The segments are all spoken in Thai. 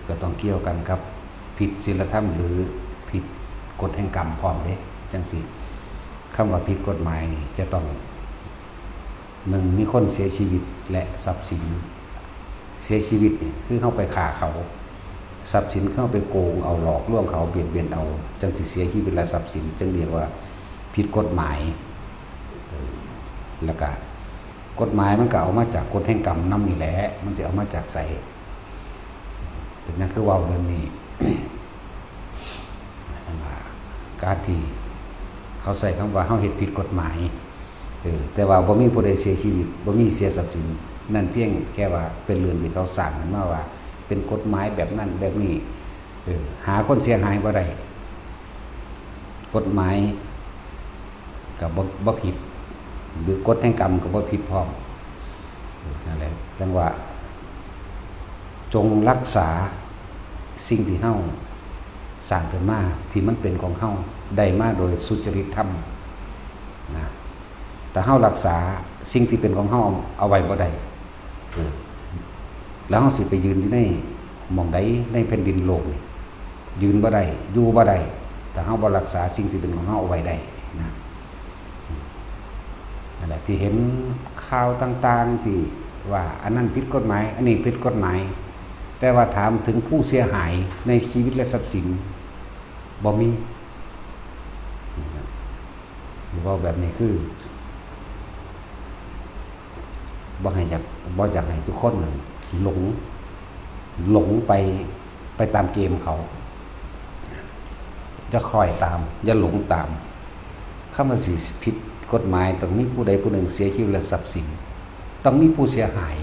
ก็ต้องเกี่ยวกันครับผิดศีลธรรมหรือผิดกฎแห่งกรรมพร้อมเด้จังสิคำว่าผิดกฎหมายนี่จะต้องหนึ่งมีคนเสียชีวิตและทรัพย์สินเสียชีวิตนี่คือเข้าไปฆ่าเขาทรัพย์สินเข้าไปโกงเอาหลอกลวงเขาเบียดเบียนเอาจังสิเสียชีวิตและทรัพย์สินจึงเรียกว่าผิดกฎหมายแล้วก็กฎหมายมันก็เอามาจากกฎแห่งกรรมนำนี่แหละมันจะเอามาจากใส่เป็นนั่นคือว่าเรื่องนี้ การที่เขาใส่คำว่าเขาเฮ็ดผิดกฎหมายแต่ว่าบ่มีผู้ใดเสียชีวิตบ่มีเสียทรัพย์สินนั่นเพียงแค่ว่าเป็นเรื่องที่เขาสร้างขึ้นมาว่าเป็นกฎหมายแบบนั้นแบบนี้หาคนเสียหายบ่ได้กฎหมายก็บ่ผิดหรือกฎแห่งกรรมก็บ่ผิดพร้อมนั่นแหละจังว่าจงรักษาสิ่งที่เฮาสร้างขึ้นมาที่มันเป็นของเฮาได้มาโดยสุจริตธรรมนะแต่เฮารักษาสิ่งที่เป็นของเฮาเอาไว้บ่ได้แล้วเฮาสิไปยืนที่ในหม่องใดในแผ่นดินโลกนี่ยืนบ่ได้อยู่บ่ได้แต่เฮาบ่รักษาสิ่งที่เป็นของเฮาเอาไว้ได้นะนั่นแหละที่เห็นข่าวต่างๆที่ว่าอันนั้นผิดกฎหมายอันนี้ผิดกฎหมายแต่ว่าถามถึงผู้เสียหายในชีวิตและทรัพย์สินบ่มีหรือว่าแบบนี้คือบ่อยากให้ทุกคนหลงไปตามเกมเขาจะคอยตามอย่าหลงตามคำว่าสิผิดกฎหมายต้องมีผู้ใดผู้หนึ่งเสียชีวิตและทรัพย์สินต้องมีผู้เสียหาย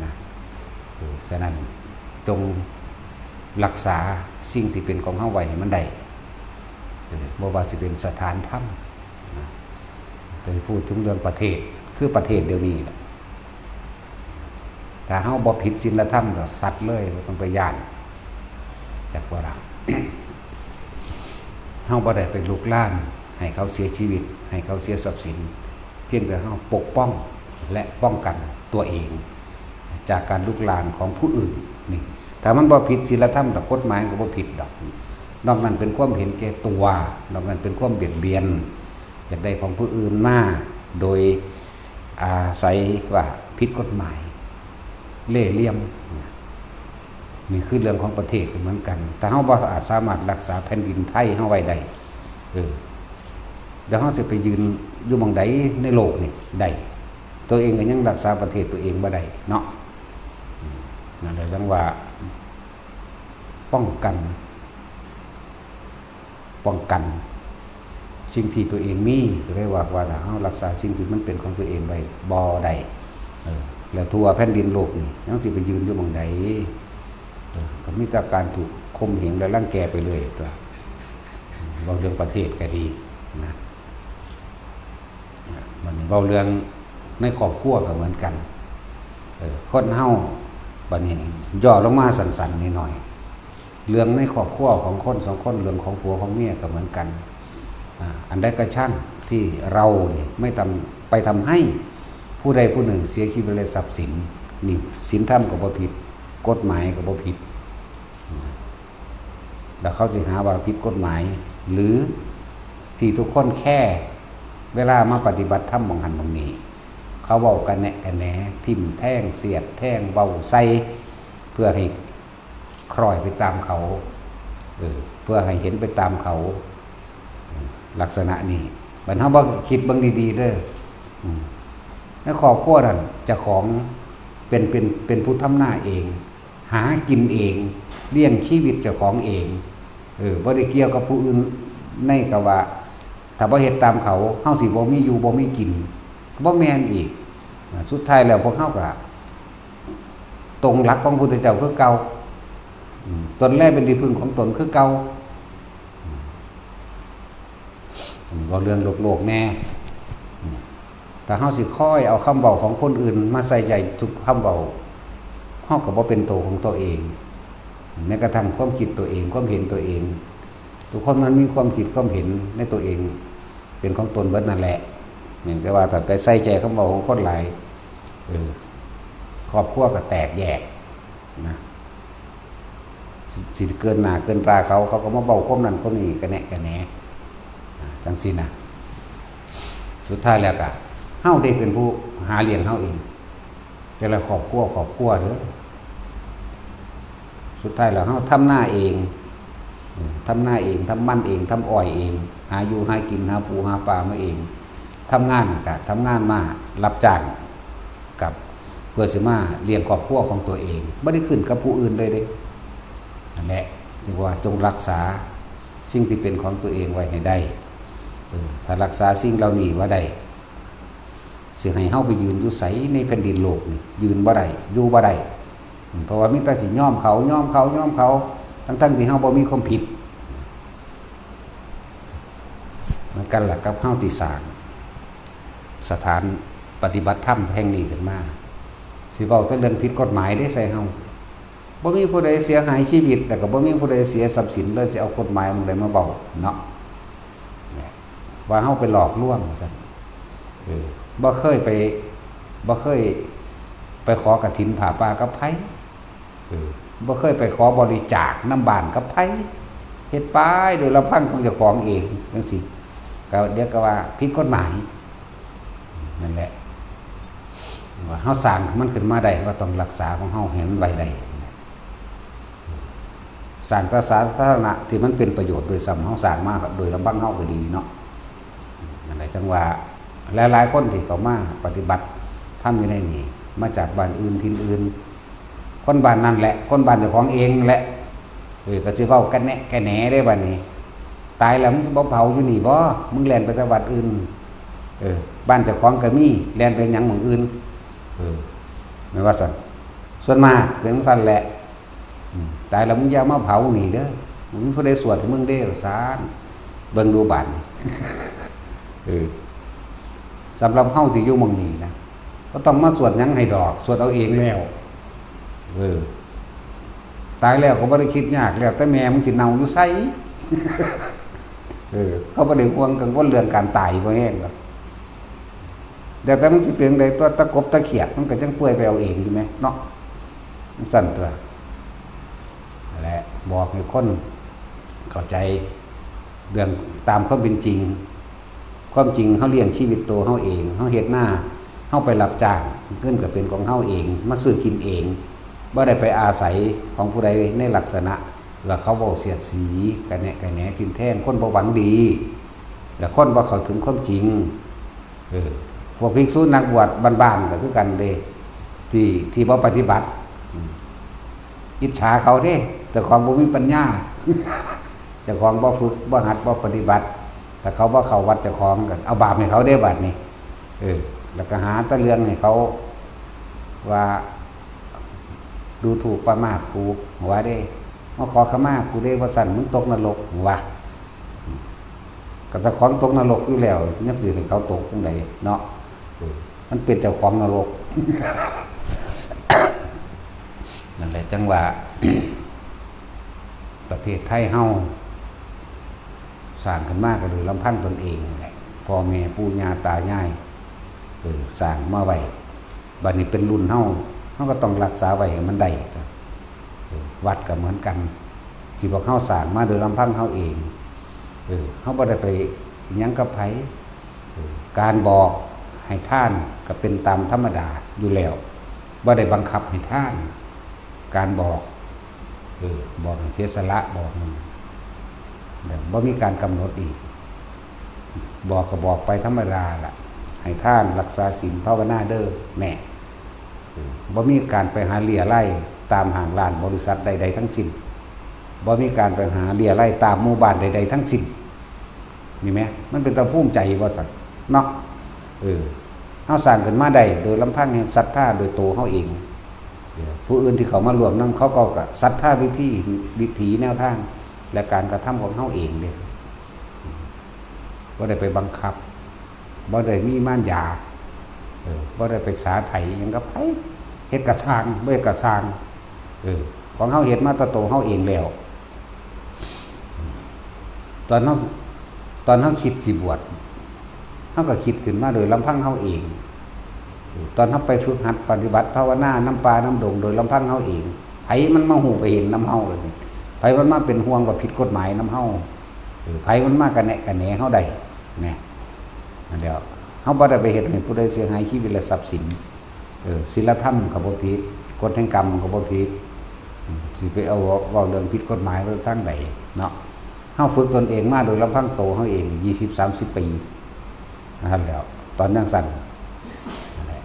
นะฉะนั้นจงรักษาสิ่งที่เป็นของเฮาไว้ให้มันได้บ่ว่าสิเป็นสถานธรรมนะแต่พูดถึงเรื่องประเทศคือประเทศเดี๋ยวนี้ถ้าเฮาบ่ผิดศีลธรรมก็สัตว์เลยบ่ต้องไปย่านจากว่าเรา เฮาบ่ได้ไปลุกล้านให้เขาเสียชีวิตให้เขาเสียทรัพย์สินเพียงแต่เฮาปกป้องและป้องกันตัวเองจากการลุกลานของผู้อื่นนี่ถ้ามันบ่ผิดศีลธรรมดอกกฎหมายก็บ่ผิดดอกนอกนั้นเป็นความเห็นแก่ตัวนอกนั้นเป็นความเบียดเบียนจากได้ของผู้อื่นมาโดยอาศัยว่าผิดกฎหมายเล่ห์เหลี่ยมนี่คือเรื่องของประเทศเหมือนกันแต่เฮาบ่อาจสามารถรักษาแผ่นดินไทยเฮาไว้ได้เดี๋ยวเฮาสิไปยืนอยู่หม่องใดในโลกนี่ได้ตัวเองก็ยังรักษาประเทศตัวเองบ่ได้เนาะนั่นแหละจังว่าป้องกันสิ่งที่ตัวเองมีจะได้ว่าถ้าเฮารักษาสิ่งที่มันเป็นของตัวเองไว้บ่ได้แล้วทั่วแผ่นดินโลกนี่ยังสิไปยืนอยู่หม่องใดก็มีแต่การถูกข่มเหงและรังแกไปเลยตัวเว้าเรื่องประเทศก็ดีนะมันเว้าเรื่องในครอบครัวก็เหมือนกันคนเฮาบัดนี้ย่อลงมาสั้นๆนิดหน่อยเรื่องในครอบครัวของคนสองคนเรื่องของผัวของเมียก็เหมือนกันอันใดก็ช่างที่เราเนี่ยไม่ไปทำให้ผู้ใดผู้หนึ่งเสียชีวิตและทรัพย์สินนี่ศีลธรรมก็บ่ผิดกฎหมายก็บ่ผิดแล้วเขาสิหาว่าผิดกฎหมายหรือที่ทุกคนแค่เวลามาปฏิบัติธรรมบางหันบางนี้เขาเว้ากันแหนะกันแหนทิ่มแท่งเสียดแท่งเว้าใส่เพื่อให้คล้อยไปตามเขาเพื่อให้เห็นไปตามเขาลักษณะนี้บัดเฮาบ่คิดเบิ่งดีๆเด้อในครอบครัวนั่นเจ้าของเป็นผู้ทำหน้าเองหากินเองเลี้ยงชีวิตเจ้าของเองบ่ได้เกี่ยวกับผู้อื่นในก็ว่าถ้าบ่เฮ็ดตามเขาเฮาสิบ่มีอยู่บ่มีกินก็บ่แม่นอีกสุดท้ายแล้วพวกเฮาก็ตรงหลักของพุทธเจ้าคือเก่าตนแรกเป็นที่พึ่งของตนคือเก่าบ่เรื่องโลกแน่แต่เฮาสิค่อยเอาคำเว้าของคนอื่นมาใส่ใจทุกคำเว้าเฮาก็บ่เป็นตัวของตัวเองแม้กระทั่งความคิดตัวเองความเห็นตัวเองทุกคนมันมีความคิดความเห็นในตัวเองเป็นของตนเบิดนั่นแหละนี่แต่ว่าถ้าไปใส่ใจคำเว้าของคนหลายครอบครัวก็แตกแยกนะ สิเกินหน้าเกินตาเขาก็มาเบ้าความนั้นคนนี้กระแหนะกระแหนจังซี่นะสุดท้ายแล้วก็เฮาได้เป็นผู้หาเลี้ยงเฮาเองแต่ละครอบครัวเด้อสุดท้ายแล้วเฮาทำหน้าเองทำมันเองทำอ้อยเองหาอยู่หากินหาปูหาปลามาเองทำงานก็ทำงานมารับจ้างกับเพื่อสิมาเลี้ยงครอบครัวของตัวเองบ่ได้ขึ้นกับผู้อื่นเลยเด้นั่นแหละจึงว่าจงรักษาสิ่งที่เป็นของตัวเองไว้ให้ได้ถ้ารักษาสิ่งเหล่านี้ว่าได้สิให้เฮาไปยืนอยู่ไสในแผ่นดินโลกนี่ยืนบ่ได้อยู่บ่ได้เพราะว่ามีแต่สิยอมเขาทั้งที่เฮาบ่มีความผิดเหมือนกันล่ะกับเฮาที่สร้างสถานปฏิบัติธรรมแห่งนี้ขึ้นมาสิเว้าแต่เรื่องผิดกฎหมายได้ใส่เฮาบ่มีผู้ใดเสียหายชีวิตแต่ก็บ่มีผู้ใดเสียทรัพย์สินเลยสิเอากฎหมายมันได้มาเว้าเนาะว่าเฮาไปหลอกลวงซั่นบ่เคยไปขอกฐินผาป่ากับไผบ่เคยไปขอบริจาคน้ำบ้านกับไผเฮ็ดไปโดยลำพังของเจ้าของเองจังซี่ก็เรียกว่าผิดกฎหมายนั่นแหละว่าเฮาสร้างมันขึ้นมาได้ก็ต้องรักษาของเฮาให้มันไว้ได้สร้างสาธารณะที่มันเป็นประโยชน์โดยซ้ำเฮาสร้างมาโดยลำพังเฮาก็ดีเนาะนั่นแหละจังว่าหลายๆคนที่เขามาปฏิบัติทำอยู่ในนี้มาจากบ้านอื่นถิ่นอื่นคนบ้านนั่นแหละคนบ้านเจ้าของเองแหละก็สิเว้ากันแหน่กันแหน่ได้บัดนี้ตายแล้วมึงสิบ่เผาอยู่นี่บ่มึงแล่นไปจังหวัดอื่นบ้านเจ้าของก็มีแล่นไปหยังหมู่อื่นไม่ว่าซั่นส่วนมากเป็นจังซั่นแหละตายแล้วมึงอย่ามาเผานี่เด้อมึงผู้ใดสวดให้มึงเด้อสารเบิ่งดูบาดนี่สำหรับเฮาที่อยู่หม้องนี้นะก็ต้องมาสวดหยังให้ดอกสวดเอาเองแล้วตายแล้วก็บ่ได้คิดยากแล้วแต่แม่มึงสิเน่าอยู่ไสเขาบ่ได้ห่วงกังวลเรื่องการตายบ่แห้งหรอกเดี๋ยวแต่มันสิเป็นจังได๋ตัวตะกบตะเขียดมันก็จังเปื่อยไปเอาเองอยู่แม่เนาะมันสั่นตัวและบอกให้คนเข้าใจเรื่องตามความเป็นจริงความจริงเฮาเลี้ยงชีวิตตัวเฮาเองเฮาเฮ็ดหน้าเฮาไปรับจ้างเงินก็เป็นของเฮาเองมาซื้อกินเองบ่ได้ไปอาศัยของผู้ใดในลักษณะว่าเขาเว้าเสียดสีกันแหน่ทิ่มแท่งคนบ่หวังดีแล้วคนบ่เข้าถึงความจริงพวกภิกษุนักบวชบ้านๆก็คือกันเด้ที่บ่ปฏิบัติอิจฉาเขาเด้แต่ของบ่มีปัญญาเจ้าของบ่ฝึกบ่หัดบ่ปฏิบัติแต่เขาบ่เข้าวัดเจ้าของกันเอาบาปให้เขาได้บัดนี้แล้วก็หาตะเรื่องให้เขาว่าดูถูกประมาทกูว่าได้มาขอขมากูได้ว่าสั่นมึงตกนรกว่ากับเจ้าของตกนรกอยู่แล้วยับยืนให้เขาตกจังไดเนาะมันเป็นเจ้าของนรก นั่นแหละจังว่า ประเทศไทยเฮาสร้างขึ้นมาก็โดยลำพังตนเองแหละพ่อแม่ปู่ย่าตายายสร้างมาไว้บัดนี้เป็นรุ่นเฮาก็ต้องรักษาไว้ให้มันได้วัดก็เหมือนกันที่พวกเฮาสร้างมาโดยลำพังเฮาเองเฮาบ่ได้ไปหยังกับไผการบอกให้ท่านก็เป็นตามธรรมดาอยู่แล้วบ่ได้บังคับให้ท่านการบอกบอกให้เสียสละบอกมันบ่มีการกำหนดอีกบอกก็บอกไปธรรมดาล่ะให้ท่านรักษาศีลภาวนาเด้อแน่บ่มีการไปหาเลี่ยไล่ตามห้างร้านบริษัทใดๆทั้งสิ้นบ่มีการไปหาเลี่ยไล่ตามหมู่บ้านใดๆทั้งสิ้นนี่แหมมันเป็นตาภูมิใจว่าซั่นเนาะเฮาสร้างขึ้นมาได้โดยลำพังแห่งศรัทธาโดยตัวเฮาเองผู้อื่นที่เขามารวมนำเขาก็ศรัทธาวิถีแนวทางและการกระทำของเฮาเองเด้บ่ได้ไปบังคับบ่ได้มีม่านยาบ่ได้ไปสาไถหยังกับไผเฮ็ดกระสร้างบ่เฮ็ดกระสร้างของเฮาเฮ็ดมาแตะโตเฮาเองแล้วตอนเฮาคิดสิบวชเฮาก็คิดขึ้นมาโดยลำพังเฮาเองตอนเฮาไปฝึกหัดปฏิบัติภาวนาน้ำปลาน้ำดงโดยลำพังเฮาเองไผมันมาฮู้ไปเห็นน้ำเฮาเลยนี่ มันมาเป็นห่วงว่าผิดกฎหมายน้ำเฮาไผมันมากันแหน่เฮาได้แน่นั่นแล้วเฮาบ่ได้ไปเฮ็ดให้ผู้ใดเสียหายชีวิตและทรัพย์สินศีลธรรมก็บ่ผิดกฎแห่งกรรมก็บ่ผิดสิไปเอาเว้าเรื่องผิดกฎหมายไว้ทางใดเนาะเฮาฝึกตนเองมาโดยลำพังโตเฮาเอง20-30 ปีนั่นแล้วตอนยังสั่นนั่นแหละ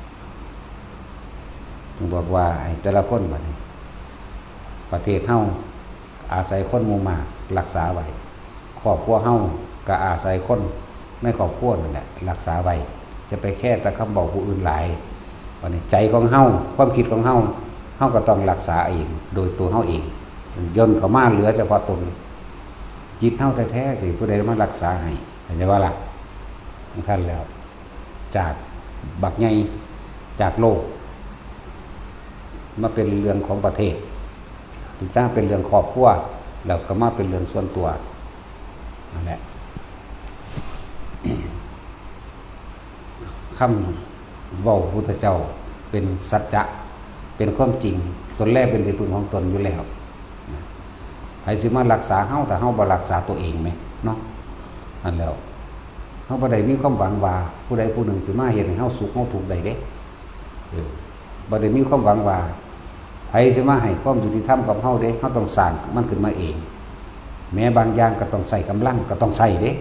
จึงบอกว่าให้แต่ละคนบัดนี้ประเทศเฮาอาศัยคนหมู่มากรักษาไว้ครอบครัวเฮาก็อาศัยคนในครอบครัวนั่นแหละรักษาไว้จะไปแค่แต่คำบอกผู้อื่นหลายวันนี้ใจของเฮาความคิดของเฮาก็ต้องรักษาเองโดยตัวเฮาเองย่นเข้ามาเหลือเฉพาะตนจิตเฮาแท้ๆสิผู้ใดมารักษาให้เข้าใจว่าล่ะท่านแล้วจากบักใหญ่จากโลกมาเป็นเรื่องของประเทศหรือจ้างเป็นเรื่องครอบครัวแล้วก็มาเป็นเรื่องส่วนตัวนั่นแหละคำเว้าพุทธเจ้าเป็นสัจจะเป็นความจริงตนแรกเป็นที่พึ่งของตนอยู่แล้วไผสิมารักษาเฮาแต่เฮาบ่รักษาตัวเองไหมเนาะนั่นแล้วเฮาบ่ได้มีความหวังว่าผู้ใดผู้หนึ่งสิมาเฮ็ดให้เฮาสุขเฮาทุกข์ได้เด้บ่ได้มีความหวังว่าไผสิมาให้ความยุติธรรมกับเฮาเด้เฮาต้องสร้างมันขึ้นมาเองแม้บางอย่างก็ต้องใส่กำลังก็ต้องใส่เด้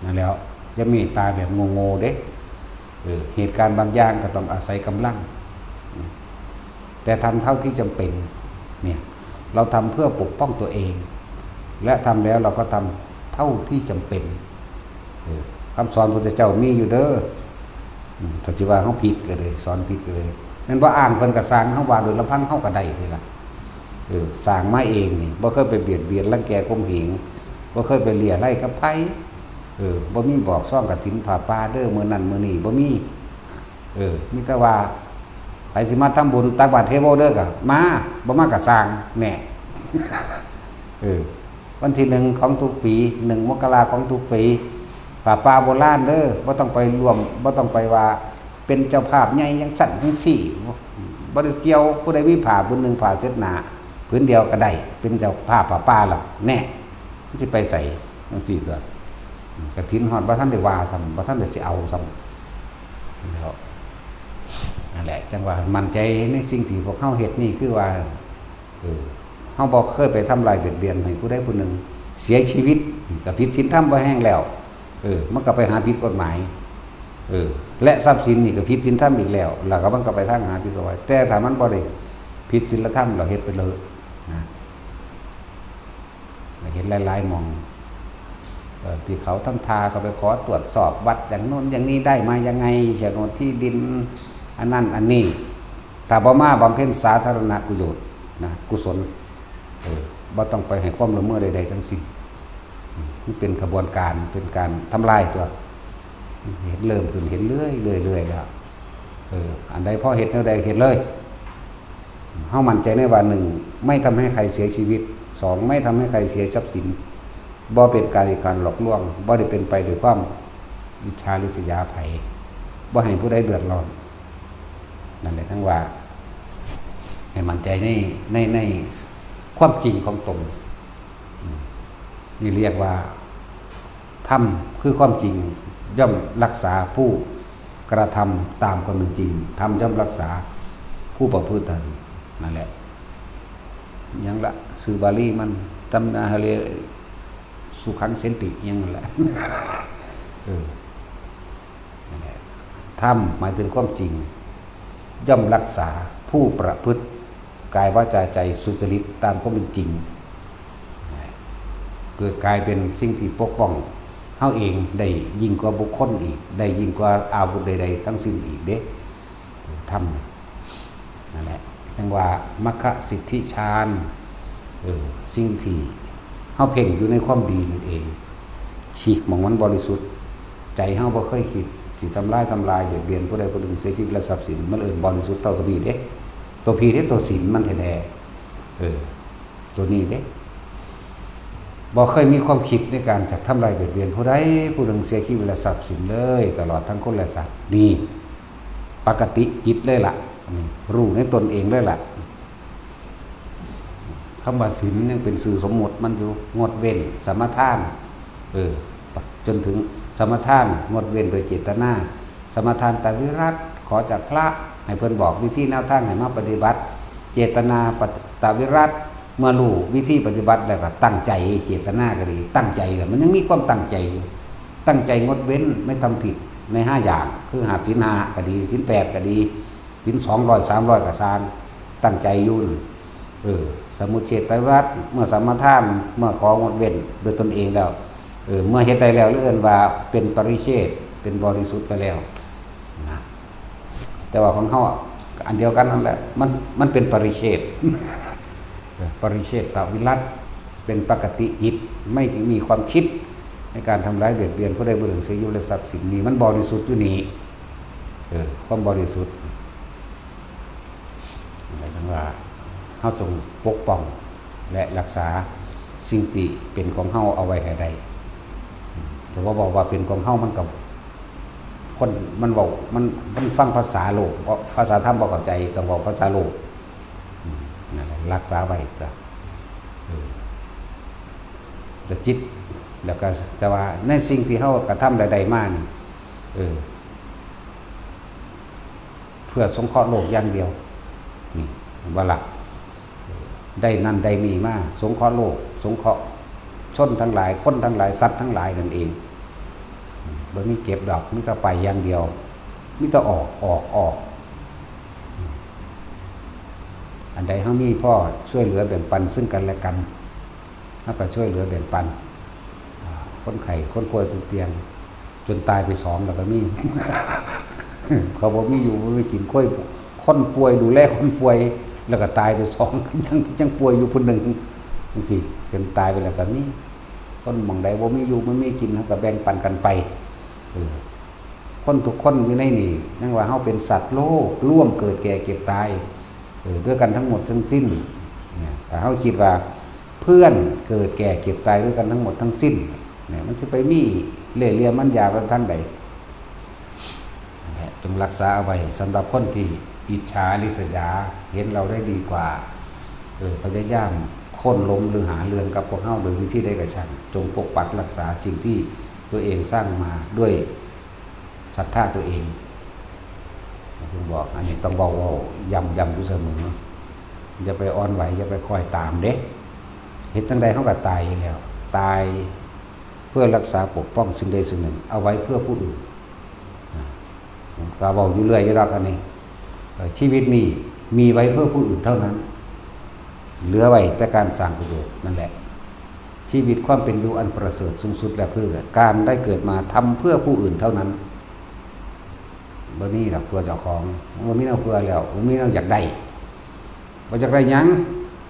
นั่นแล้วอย่ามีตาแบบโง่ๆเด้เหตุการณ์บางอย่างก็ต้องอาศัยกำลังแต่ทำเท่าที่จำเป็นเนี่ยเราทำเพื่อปกป้องตัวเองและทำแล้วเราก็ทำเท่าที่จำเป็นคำสอนพระพุทธเจ้ามีอยู่เด้อถ้าจิว่าเขาผิดก็เลยสอนผิดก็เลยนั่นว่าอ่านเพิ่นก็สร้างเฮาว่าโดยลำพังเฮาก็ได้นี่ล่ะสร้างมาเองนี่บ่เคยไปเบียดเบียนรังแกข่มเหงบ่เคยไปเลี่ยไล่กับไผบ่มีบอกซ่องกฐินผ้าป่าเด้อมื้อนั้นมื้อนี้บ่มีมีแต่ว่าไปสิมาทำบุญตักบาตรเทโวเด้อก็มาบ่มาก็สร้างแหน่วันที่1ของทุกปี1มกราของทุกปีผ้าป่าโบราณเด้อบ่ต้องไปรวมบ่ต้องไปว่าเป็นเจ้าภาพใหญ่จังสั่นจังซี่บ่ได้เกี่ยวผู้ใดมีผ้าผืนนึงผ้าเช็ดหน้าผืนเดียวก็ได้เป็นเจ้าภาพผ้าป่าล่ะแน่มันสิไปใส่จังซี่ก็กฐินฮอดบ่ทันได้ว่าซ้ำบ่ทันได้สิเอาซ้ำแล้วนั่นแหละจังว่ามั่นใจในสิ่งที่พวกเฮาเฮ็ดนี่คือว่าเฮาบ่เคยไปทำลายเบียดเบียนให้ผู้ใดผู้หนึ่งเสียชีวิตก็ผิดศีลธรรมบ่แห้งแล้วมันก็ไปหาผิดกฎหมายและทรัพย์สินนี่ก็ผิดศีลธรรมอีกแล้วแล้วก็มันก็ไปทางหาผิดกฎหมายแต่ถ้ามันบ่ได้ผิดศีลธรรมเราเฮ็ดไปเลยนะเห็นหลายๆมองที่เขาทำทาเขาไปขอตรวจสอบวัดอย่างโน้นอย่างนี้ได้มายังไงโฉนดที่ดินอันนั้นอันนี้ถ้าบ่มาบำเพ็ญสาธารณประโยชน์นะกุศลบ่ต้องไปให้ความละเมิดใดๆทั้งสิ้นมันเป็นกระบวนการเป็นการทำลายตัวเห็นเริ่มขึ้นเห็นเรื่อยแล้วอันใดพอเห็นแนวใดเห็นเลยเฮามั่นใจในว่า1ไม่ทำให้ใครเสียชีวิต2ไม่ทำให้ใครเสียทรัพย์สินบ่เป็นการหลอกลวงบ่ได้เป็นไปด้วยความอิจฉาริษยาไผบ่ให้ผู้ใดเดือดร้อนนั่นแหละทั้งว่าให้มั่นใจในความจริงของตนนี่เรียกว่าธรรมคือความจริงย่อมรักษาผู้กระทำตามความเป็นจริงธรรมย่อมรักษาผู้ประพฤติตามนั่นแหละยังละสื่อบาลีมันตำนาฮะเลสุขังเสนติยังนั่นแหละนั่นแหละธรรมหมายถึงความจริงย่อมรักษาผู้ประพฤติกายวาจาใจสุจริตตามความเป็นจริงเกิดกลายเป็นสิ่งที่ปกป้องเฮาเองได้ยิ่งกว่าบุคคลอีกได้ยิ่งกว่าอาวุธใดๆทั้งสิ้นอีกเด้ทำนั่นแหละเรียกว่ามัคคะสิทธิฌานสิ่งที่เฮาเพ่งอยู่ในความดีนั่นเองฉีกมองมันบริสุทธิ์ใจเฮาบ่เคยคิดสิทำลายเบียดเบียนผู้ใดผู้หนึ่งเสียชีวิตและทรัพย์สินมันบริสุทธิ์เท่าตัวพีเด้ตัวพีเด้ตัวศีลมันแท้ตัวนี้เด้บ่เคยมีความคิดในการจะทำลายเบียดเบียนผู้ใดผู้หนึ่งเสียชีวิตและทรัพย์สินเลยตลอดทั้งคนและสัตว์นี่ปกติจิตเลยล่ะรู้ในตนเองเลยล่ะ คำว่าศีลยังเป็นสื่อสมมุติมันอยู่งดเว้นสมทานจนถึงสมทานงดเว้นโดยเจตนาสมทานตวิรัตขอจากพระให้เพิ่นบอกวิธีแนวทางให้มาปฏิบัติเจตนาตวิรัตเมื่อรู้วิธีปฏิบัติแล้วก็ตั้งใจเจตนาก็ดีตั้งใจแล้วมันยังมีความตั้งใจอยู่ตั้งใจงดเว้นไม่ทำผิดใน5อย่างคือหาศีล5ก็ดีศีล8ก็ดีศีล200 300ก็สร้างตั้งใจอยู่สมุจเฉทไตรวัฏเมื่อสัมมาทานเมื่อของดเว้นโดยตนเองแล้วเมื่อเฮ็ดได้แล้วเรื่องว่าเป็นปริเชษเป็นบริสุทธิ์ไปแล้วนะแต่ว่าของเฮาอันเดียวกันนั่นแหละมันเป็นปริเชษปริเชษตวิรัตเป็นปกติจิตไม่มีความคิดในการทำร้ายเบียดเบียนผู้ใดผู้หนึ่งเสียยุและทรัพย์สินนี้มันบริสุทธิ์อยู่นี่ความบริสุทธิ์อะไรทั้งว่าเฮาจงปกป้องและรักษาสิ่งที่เป็นของเฮาเอาไว้ให้ได้แต่ว่าบอกว่าเป็นของเฮามันกับคนมันบอกมันฟังภาษาโลกเพราะภาษาธรรมบ่เข้าใจต้องบอกภาษาโลกนั่นแหละรักษาไว้แต่จิตแล้วก็จะว่าในสิ่งที่เฮากระทำใดๆมานี่เพื่อสงเคราะห์โลกอย่างเดียวนี่ว่าหลักได้นั่นได้นี่มาสงเคราะห์โลกสงเคราะห์ชนทั้งหลายคนทั้งหลายสัตว์ทั้งหลายนั่นเองบ่มีเก็บดอกมีแต่ไปอย่างเดียวมีแต่ออกอันใดเฮามีพ่อช่วยเหลือแบ่งปันซึ่งกันและกันเฮาก็ช่วยเหลือแบ่งปันคนไข้คนป่วยติดเตียงจนตายไป2แล้วก็มี เขาบอกมีอยู่ไม่กินกล้วยคนป่วยดูแลคนป่วยแล้วก็ตายไป2ยังป่วยอยู่คนหนึ่งจังซี่จนตายไปแล้วก็มีคนหม่องใดบ่มีอยู่มันมีกินเฮาก็แบ่งปันกันไปคนทุกคนอยู่ในนี่นั่นว่าเฮาเป็นสัตว์โลกร่วมเกิดแก่เก็บตายด้วยกันทั้งหมดทั้งสิ้นเนี่ยแต่เฮาคิดว่าเพื่อนเกิดแก่เก็บตายด้วยกันทั้งหมดทั้งสิ้นเนี่ยมันจะไปมีเล่ห์เหลี่ยมมันยากันท่านใดจงรักษาเอาไว้สำหรับคนที่อิจฉาริษยาเห็นเราได้ดีกว่าพยายามค้นล้มหรือหาเรือนกับพวกเฮาโดยวิธีใดก็ช่างจงปกปักรักษาสิ่งที่ตัวเองสร้างมาด้วยศรัทธาตัวเองจึงบอกอันนี้ต้องบอกว่าย้ำอยู่เสมออย่าไปอ่อนไหวอย่าไปคอยตามเด้เฮ็ดจังใดเฮาก็ตายแล้วตายเพื่อรักษาปกป้องสิ่งใดสิ่งหนึ่งเอาไว้เพื่อผู้อื่นก็บอกอยู่เรื่อยรักอันนี้ชีวิตนี้มีไว้เพื่อผู้อื่นเท่านั้นเหลือไว้แต่การสร้างประโยชน์นั่นแหละชีวิตความเป็นอยู่อันประเสริฐสูงสุดและเพื่อการได้เกิดมาทำเพื่อผู้อื่นเท่านั้นบ่มีหรอกเพื่อเจ้าของบ่มีแนวเพื่อแล้วบ่มีแนวอยากได้บ่อยากได้หยัง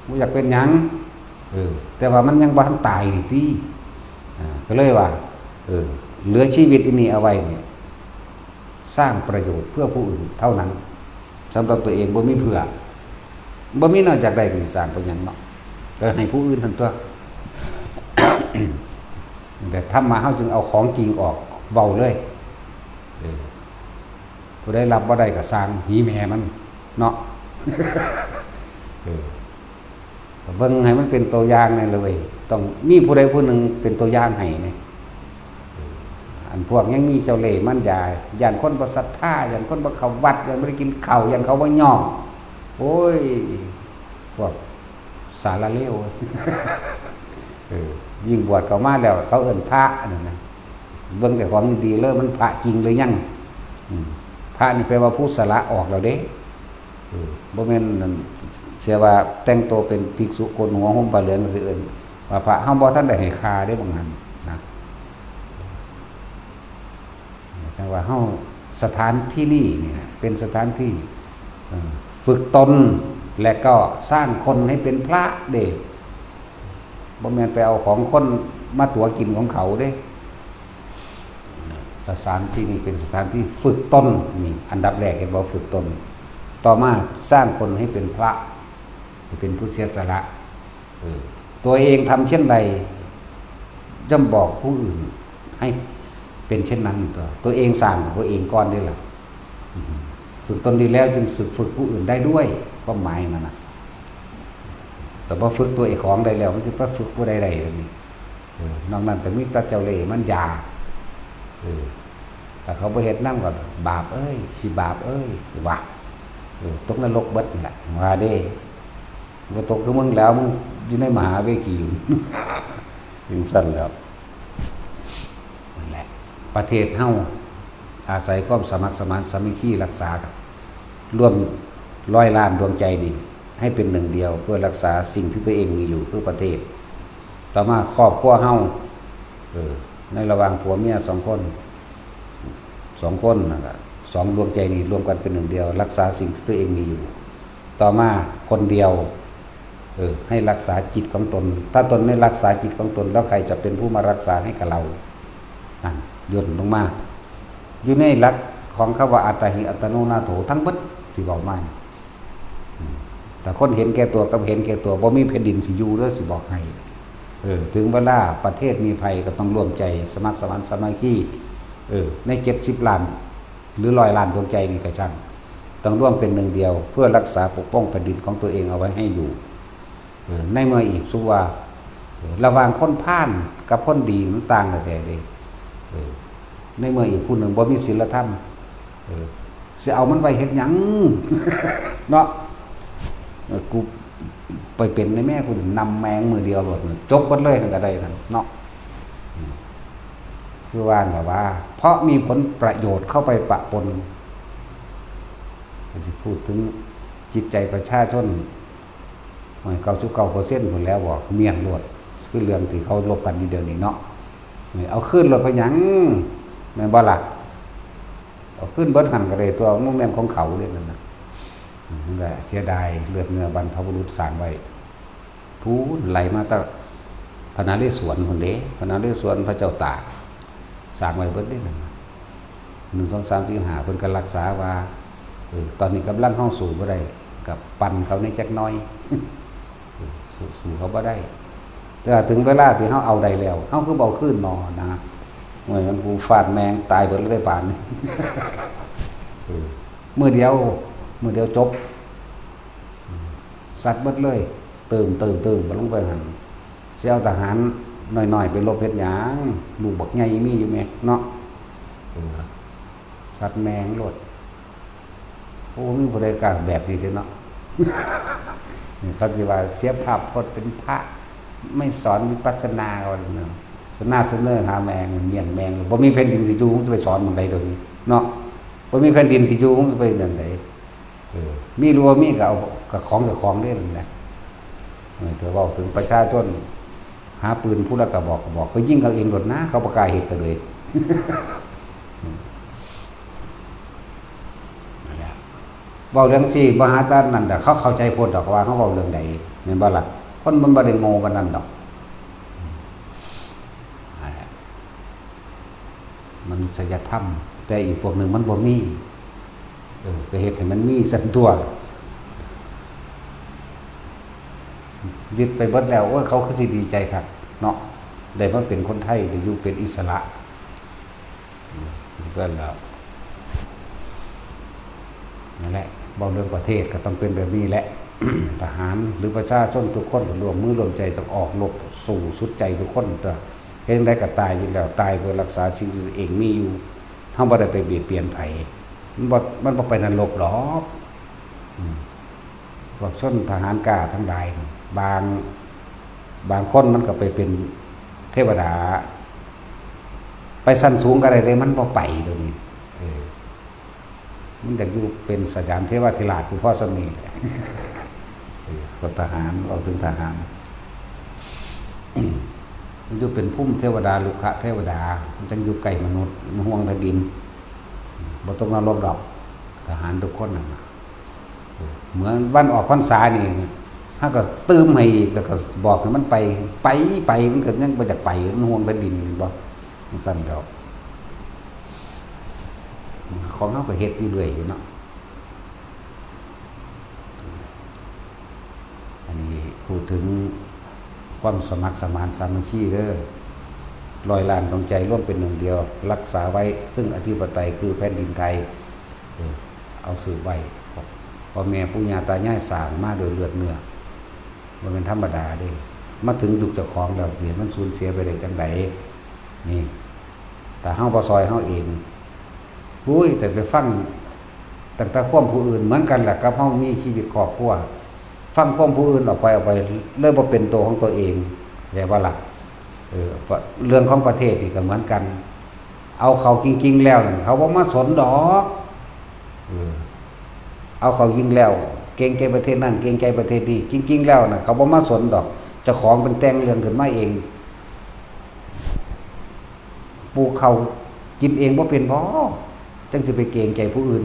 บ่อยากเป็นหยังแต่ว่ามันยังบ่ทันตายนี่ติก็เลยว่าเหลือชีวิตอันนี้เอาไว้เนี่ยสร้างประโยชน์เพื่อผู้อื่นเท่านั้นสำหรับตัวเองบ่มีเพื่อบ่มีนอกจากได้ก็สร้างไปหยังเนาะก็ให้ผู้อื่นทั้งตัว แต่ทำมาเฮาจึงเอาของจริงออกเว้าเลยผู้ได้รับบ่ได้ก็สร้างหีแม่มันเนาะ เบิ่งให้มันเป็นตัวอย่างนั่นเลยต้องมีผู้ใดผู้หนึ่งเป็นตัวอย่างให้นี่อันพวกยังมีเจ้าเล่ห์มันยาย่านคนบ่ศรัทธาย่านคนบ่เข้าวัดย่านบ่ได้กินข้าวย่านเขาบ่ย่อโอ้ยพวกสารเลว ยิ่งบวชเข้ามาแล้วเขาเอิ้นพระนั่นน่ะเบิ่งแต่ของดีๆเริ่มมันพระจริงหรือยังพระนี่แปลว่าผู้สละออกแล้วเด้บ่แม่นเสียว่าแต่งตัวเป็นภิกษุโกนหัวห่มผ้าเหลืองซื่อเอิ้นว่าพระเฮาบ่ทันได้ให้ค่าได้บางนั้นนะจังว่าเฮาสถานที่นี่เนี่ยเป็นสถานที่ฝึกตนและก็สร้างคนให้เป็นพระเด้บ่แม่นไปเอาของคนมาตั๋วกินของเขาเด้สถานที่นี้เป็นสถานที่ฝึกตนนี่อันดับแรกเห็นบ่ฝึกตนต่อมาสร้างคนให้เป็นพระเป็นผู้เสียสละตัวเองทำเช่นใดย่อมบอกผู้อื่นให้เป็นเช่นนั้นตัวเองสร้างกับตัวเองก่อนด้วยล่ะฝึกตนดีแล้วจึงฝึกผู้อื่นได้ด้วยความหมายนั่นน่ะ แต่พอฝึกตัวไอ้ของได้แล้วมันจะไปฝึกผู้ใดได้เลยนี่นอกนั้นแต่มีแตาเจ้าเล่ห์มันยาแต่เขาไปเฮ็ดนำก็บาปเอ้ยสิบาปเอ้ยว่าตกนรกเบิดนั่นแหละว่าเด้บ่ตกคือมึงแล้วมึงอยู่ในมหาเวกีอยู่ ถึงสั่นแล้วนั่นแหละประเทศเฮาอาศัยความสมัครสมานสามัคคีรักษากันร่วม100 ล้านดวงใจนี่ให้เป็นหนึ่งเดียวเพื่อรักษาสิ่งที่ตัวเองมีอยู่คือประเทศต่อมาครอบครัวเฮาในระหว่างผัวเมีย2 คนนะครับ2ดวงใจนี้รวมกันเป็นหนึ่งเดียวรักษาสิ่งที่ตัวเองมีอยู่ต่อมาคนเดียวให้รักษาจิตของตนถ้าตนไม่รักษาจิตของตนแล้วใครจะเป็นผู้มารักษาให้กับเรานั่นย่นลงมาอยู่ในหลักของคำว่าอัตถิอัตโนนาโถทั้งหมดที่บอกมาแต่คนเห็นแก่ตัวกับเห็นแก่ตัวบ่มีแผ่นดินสิอยู่เด้อสิบอกให้ถึงเวลาประเทศมีภัยก็ต้องร่วมใจสมัครสมานสามัคคีใน70 ล้านหรือ100 ล้านดวงใจนี่ก็ช่างต้องร่วมเป็นหนึ่งเดียวเพื่อรักษาปกป้องแผ่นดินของตัวเองเอาไว้ให้อยู่ในเมื่ออีกสุว่าระหว่างคนพาลกับคนดีมันต่างกันแต่เด้ในเมื่ออีกผู้หนึ่งบ่มีศีลธรรมสิเอามันไว้เฮ็ดหยังเนาะกูไปเป็นในแม่กูนำแมงมือเดียวหมดจบหมดเลยก็ได้นั่นเนาะคือว่าแบบว่าเพราะมีผลประโยชน์เข้าไปปะปนจะพูดถึงจิตใจประชาชน99%คนแล้วบอกเมียนรวดคือเรื่องที่เขาลบกันอยู่เดี๋ยวนี้เนาะเอาขึ้นรถไปหยังแม่นบ่ล่ะเอาขึ้นเบิดหันก็ได้ตัวมันแม่นของเขาเด้นั่นน่ะนั่นแหละเสียดายเลือดเนื้อบรรพบุรุษสร้างไว้พูนไหลมาตั้งพระนเรศวรพุ่นเด้พระนเรศวรพระเจ้าตากสร้างไว้เบิดเด้นั่น1 2 3 4 5เพิ่นก็รักษาว่าตอนนี้กำลังเข้าสู่บ่ได้กับปั่นเขาในจักน้อย สู่เขาบ่ได้แต่ถึงเวลาที่เฮาเอาได้แล้วเฮาคือเบาขึ้นนอนะโอ้ยมันกูฟาดแมงตายเบิดเลยป่านนี้ มื้อเดียวจบสัตว์เบิดเลยเติมบ่ลงไปหั่นสิเอาทหารน้อยๆไปรบเฮ็ดหยังลูกบักใหญ่มีอยู่แม่เนาะสัตว์แมงโลดโอ้มีบ่ได้กล้าแบบนี้เด้เนาะ เขาสิว่าเสียภาพพจน์เป็นพระไม่สอนวิปัสสนาเอาเนาะเสนอหาแมงเมียนแมงบ่มีแผ่นดินสิอยู่มึงจะไปสอนมึงได้ดอกนี้เนาะบ่มีแผ่นดินสิอยู่มึงจะไปนั่นไดมีรู้ว่ามีก็เอากับของเด้นั่นแหละถ้าเว้าถึงประชาชนหาปืนผู้ละกระบอกไปยิงเขาเองโดดนะเขาบ่กล้าเฮ็ดกันเลยเว้าเรื่องสิบ่หาตานั่นดอกเขาเข้าใจโพดดอกว่าเขาเว้าเรื่องใดแม่นบ่ล่ะคนมันบ่ได้โง่ปานนั้นดอกมนุษยธรรมแต่อีกพวกหนึ่งมันบ่มีไปเฮ็ดให้มันมีสันตัวยึดไปเบิดแล้วโอ้ยเขาคือสิดีใจครับเนาะได้มาเป็นคนไทยได้อยู่เป็นอิสระซั่นแล้วนั่นแหละบ่เรื่องประเทศก็ต้องเป็นแบบนี้แหละ ทหารหรือประชาชนทุกคนร่วมมือร่วมใจต้องออกรบสู่สุดใจทุกคนตัวเฮ็ดได้ก็ตายอยู่แล้วตายเพื่อรักษาสิ่งที่ตัวเองมีอยู่เฮาบ่ได้ไปเบียดเบียนไผมันบ่ไปนรกหรอกพวกชนทหารกล้าทั้งหลายบางคนมันก็ไปเป็นเทวดาไปสั้นสูงก็ได้มันบ่ไปเดี๋ยวนี้มันอยากอยู่เป็นสยามเทวทิราชอยู่พ่อสมีแหละคนทหารเอาถึงทหารมันอยู่เป็นพุ่มเทวดาลุขะเทวดามันจังอยู่ใกล้มนุษย์ห่วงแผ่นดินบ่ต้องนรกดอกทหารทุกคนน่ะเหมือนวันออกพรรษานี่ถ้าก็ตื้มให้อีกแล้วก็บอกให้มันไปมันก็ยังบ่อยากไปมันห่วงแผ่นดินบ่มันสั่นดอกของเฮาก็เฮ็ดอยู่เรื่อยอยู่เนาะอันนี้พูดถึงความสมัครสมานสามัคคีเด้อ100 ล้านดวงใจร่วมเป็นหนึ่งเดียวรักษาไว้ซึ่งอธิปไตยคือแผ่นดินไทยเอาสืบไว้พ่อแม่ปู่ย่าตายายสร้างมาโดยเลือดเนื้อ มันเป็นธรรมดาเด้มาถึงยุคเจ้าของแล้วเสียมันสูญเสียไปได้จังไดนี่แต่เฮาบ่ซอยเฮาเองอุ้ยแต่ไปฟังตั้งแต่ความผู้อื่นเหมือนกันแหละกับเฮามีชีวิตครอบครัวฟังความผู้อื่นออกไปเลยบ่เป็นตัวของตัวเองแปลว่าล่ะเรื่องของประเทศนี่ก็เหมือนกันเอาเขาจริงๆแล้วนั่นเขาบ่มาสนดอกเอาเขายิงแล้วเกรงใจประเทศนั่นเกรงใจประเทศนี้จริงๆแล้วน่ะเขาบ่มาสนดอกเจ้าของเป็นแต่งเรื่องขึ้นมาเองปลูกเขากินเองบ่เป็นบ่จังสิไปเกรงใจผู้อื่น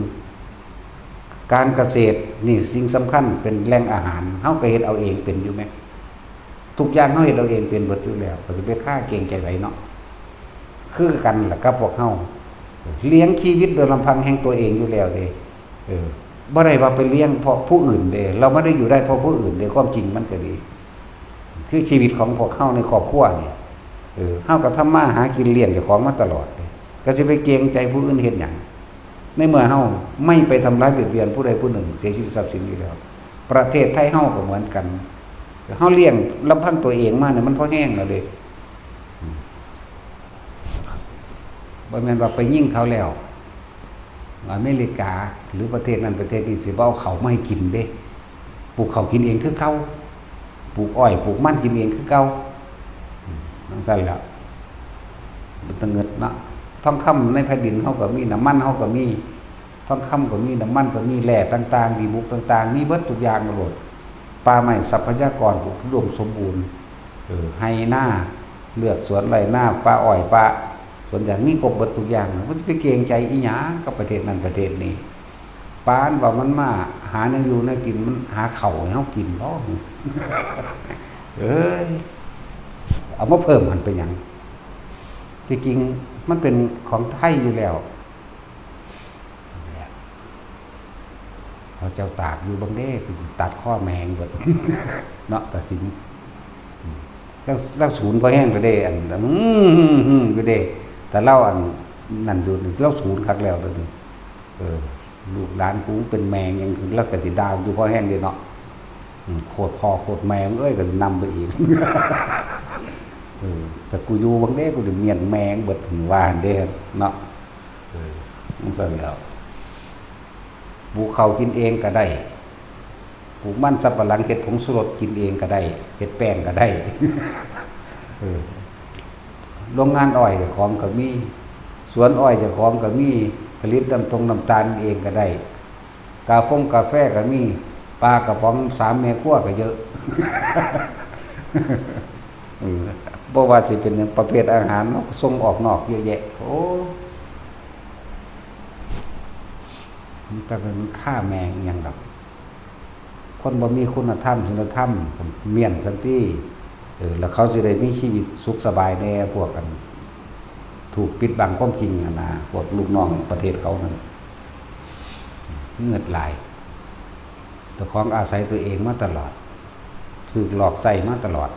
การเกษตรนี่สิ่งสำคัญเป็นแหล่งอาหารเฮาก็เฮ็ดเอาเองเป็นอยู่แม่ทุกอย่างเฮาเฮ็ดเอาเองเป็นเบิดอยู่แล้วก็สิไปฆ่าเกรงใจไผเนาะคือกันล่ะกับพวกเฮาเลี้ยงชีวิตโดยลำพังแห่งตัวเองอยู่แล้วเด้บ่ได้ว่าไปเลี้ยงเพราะผู้อื่นเด้เราไม่ได้อยู่ได้เพราะผู้อื่นเด้ความจริงมันก็ดีคือชีวิตของพวกเฮาในครอบครัวนี่เฮาก็ทำมาหากินเลี้ยงเจ้าของมาตลอดก็สิไปเกรงใจผู้อื่นเฮ็ดหยังในเมื่อเฮาไม่ไปทำร้ายเบียดเบียนผู้ใดผู้หนึ่งเสียชีวิตทรัพย์สินอยู่แล้วประเทศไทยเฮาก็เหมือนกันเฮาเลี้ยงลำพังตัวเองมาเนี่ยมันพอแห้งแล้วเด้บ่แม่นว่าไปยิงเขาแล้วอเมริกาหรือประเทศนั้นประเทศนี้สิบ่เอาเขามาให้กินเด้ปลูกเขากินเองคือเก่าปลูกอ้อยปลูกมันกินเองคือเก่านั่นซั่นแหละมันต้องเงิดเนาะทองคำในแผ่นดินเฮาก็มีน้ำมันเฮาก็มีทองคำก็มีน้ำมันก็มีแร่ต่างๆดีบุกต่างๆมีเบิดทุกอย่างหมดป่าไม้ทรัพยากรอุดมสมบูรณ์ไร่นาเลือกสวนไร่นาป่าอ้อยป่าส่วนอย่างนี้ครบเบิดทุกอย่างมันจะไปเกรงใจอีหยังกับประเทศนั้นประเทศนี้ปานว่ามันมาหาเนื้ออยู่เนื้อกินมันหาเข่าให้เฮากินบ่เอามาเพิ่มมันเป็นหยังที่จริงมันเป็นของไทยอยู่แล้วเขาเจ้าตากอยู่บางเด้ตัดข้อแมงเบิดเนาะตัดสินแล้วศูนย์พอแห้งก็ได้อันก็ได้แต่เล่าอันนั่นอยู่เล่าศูนย์คักแล้วเลยลูกหลานกูเป็นแมงยังแล้วก็สิดาวอยู่พอแห้งเด้เนาะโคตรพ่อโคตรแมงเอ้ยก็นำไปอีกสักกูอยู่บางเด้กูถึงเมียนแมงเบิดถึงว่าเด้เนาะมันสั่นแล้วปลูกเขากินเองก็ได้ปลูกมันสับปะหลังเห็ดผงชูรสกินเองก็ได้เห็ดแป้งก็ได้โรงงานอ้อยกับของก็มีสวนอ้อยเจ้าของก็มีผลิตน้ำตาลเองก็ได้กาแฟก็มีปลากระป๋อง3 แม่ครัวก็เยอะบ่ว่าสิเป็นประเภทอาหารส่งออกนอกเยอะแยะโอ้มันจะเป็นค่าแมงอย่างดอกคนบ่มีคุณธรรมศีลธรรมเมียนสันติแล้วเขาสิได้มีชีวิตสุขสบายแน่พวกกันถูกปิดบังความจริงนะพวกลูกน้องประเทศเขานั่นเงิดหลายแต่ของอาศัยตัวเองมาตลอดถูกหลอกใส่มาตลอด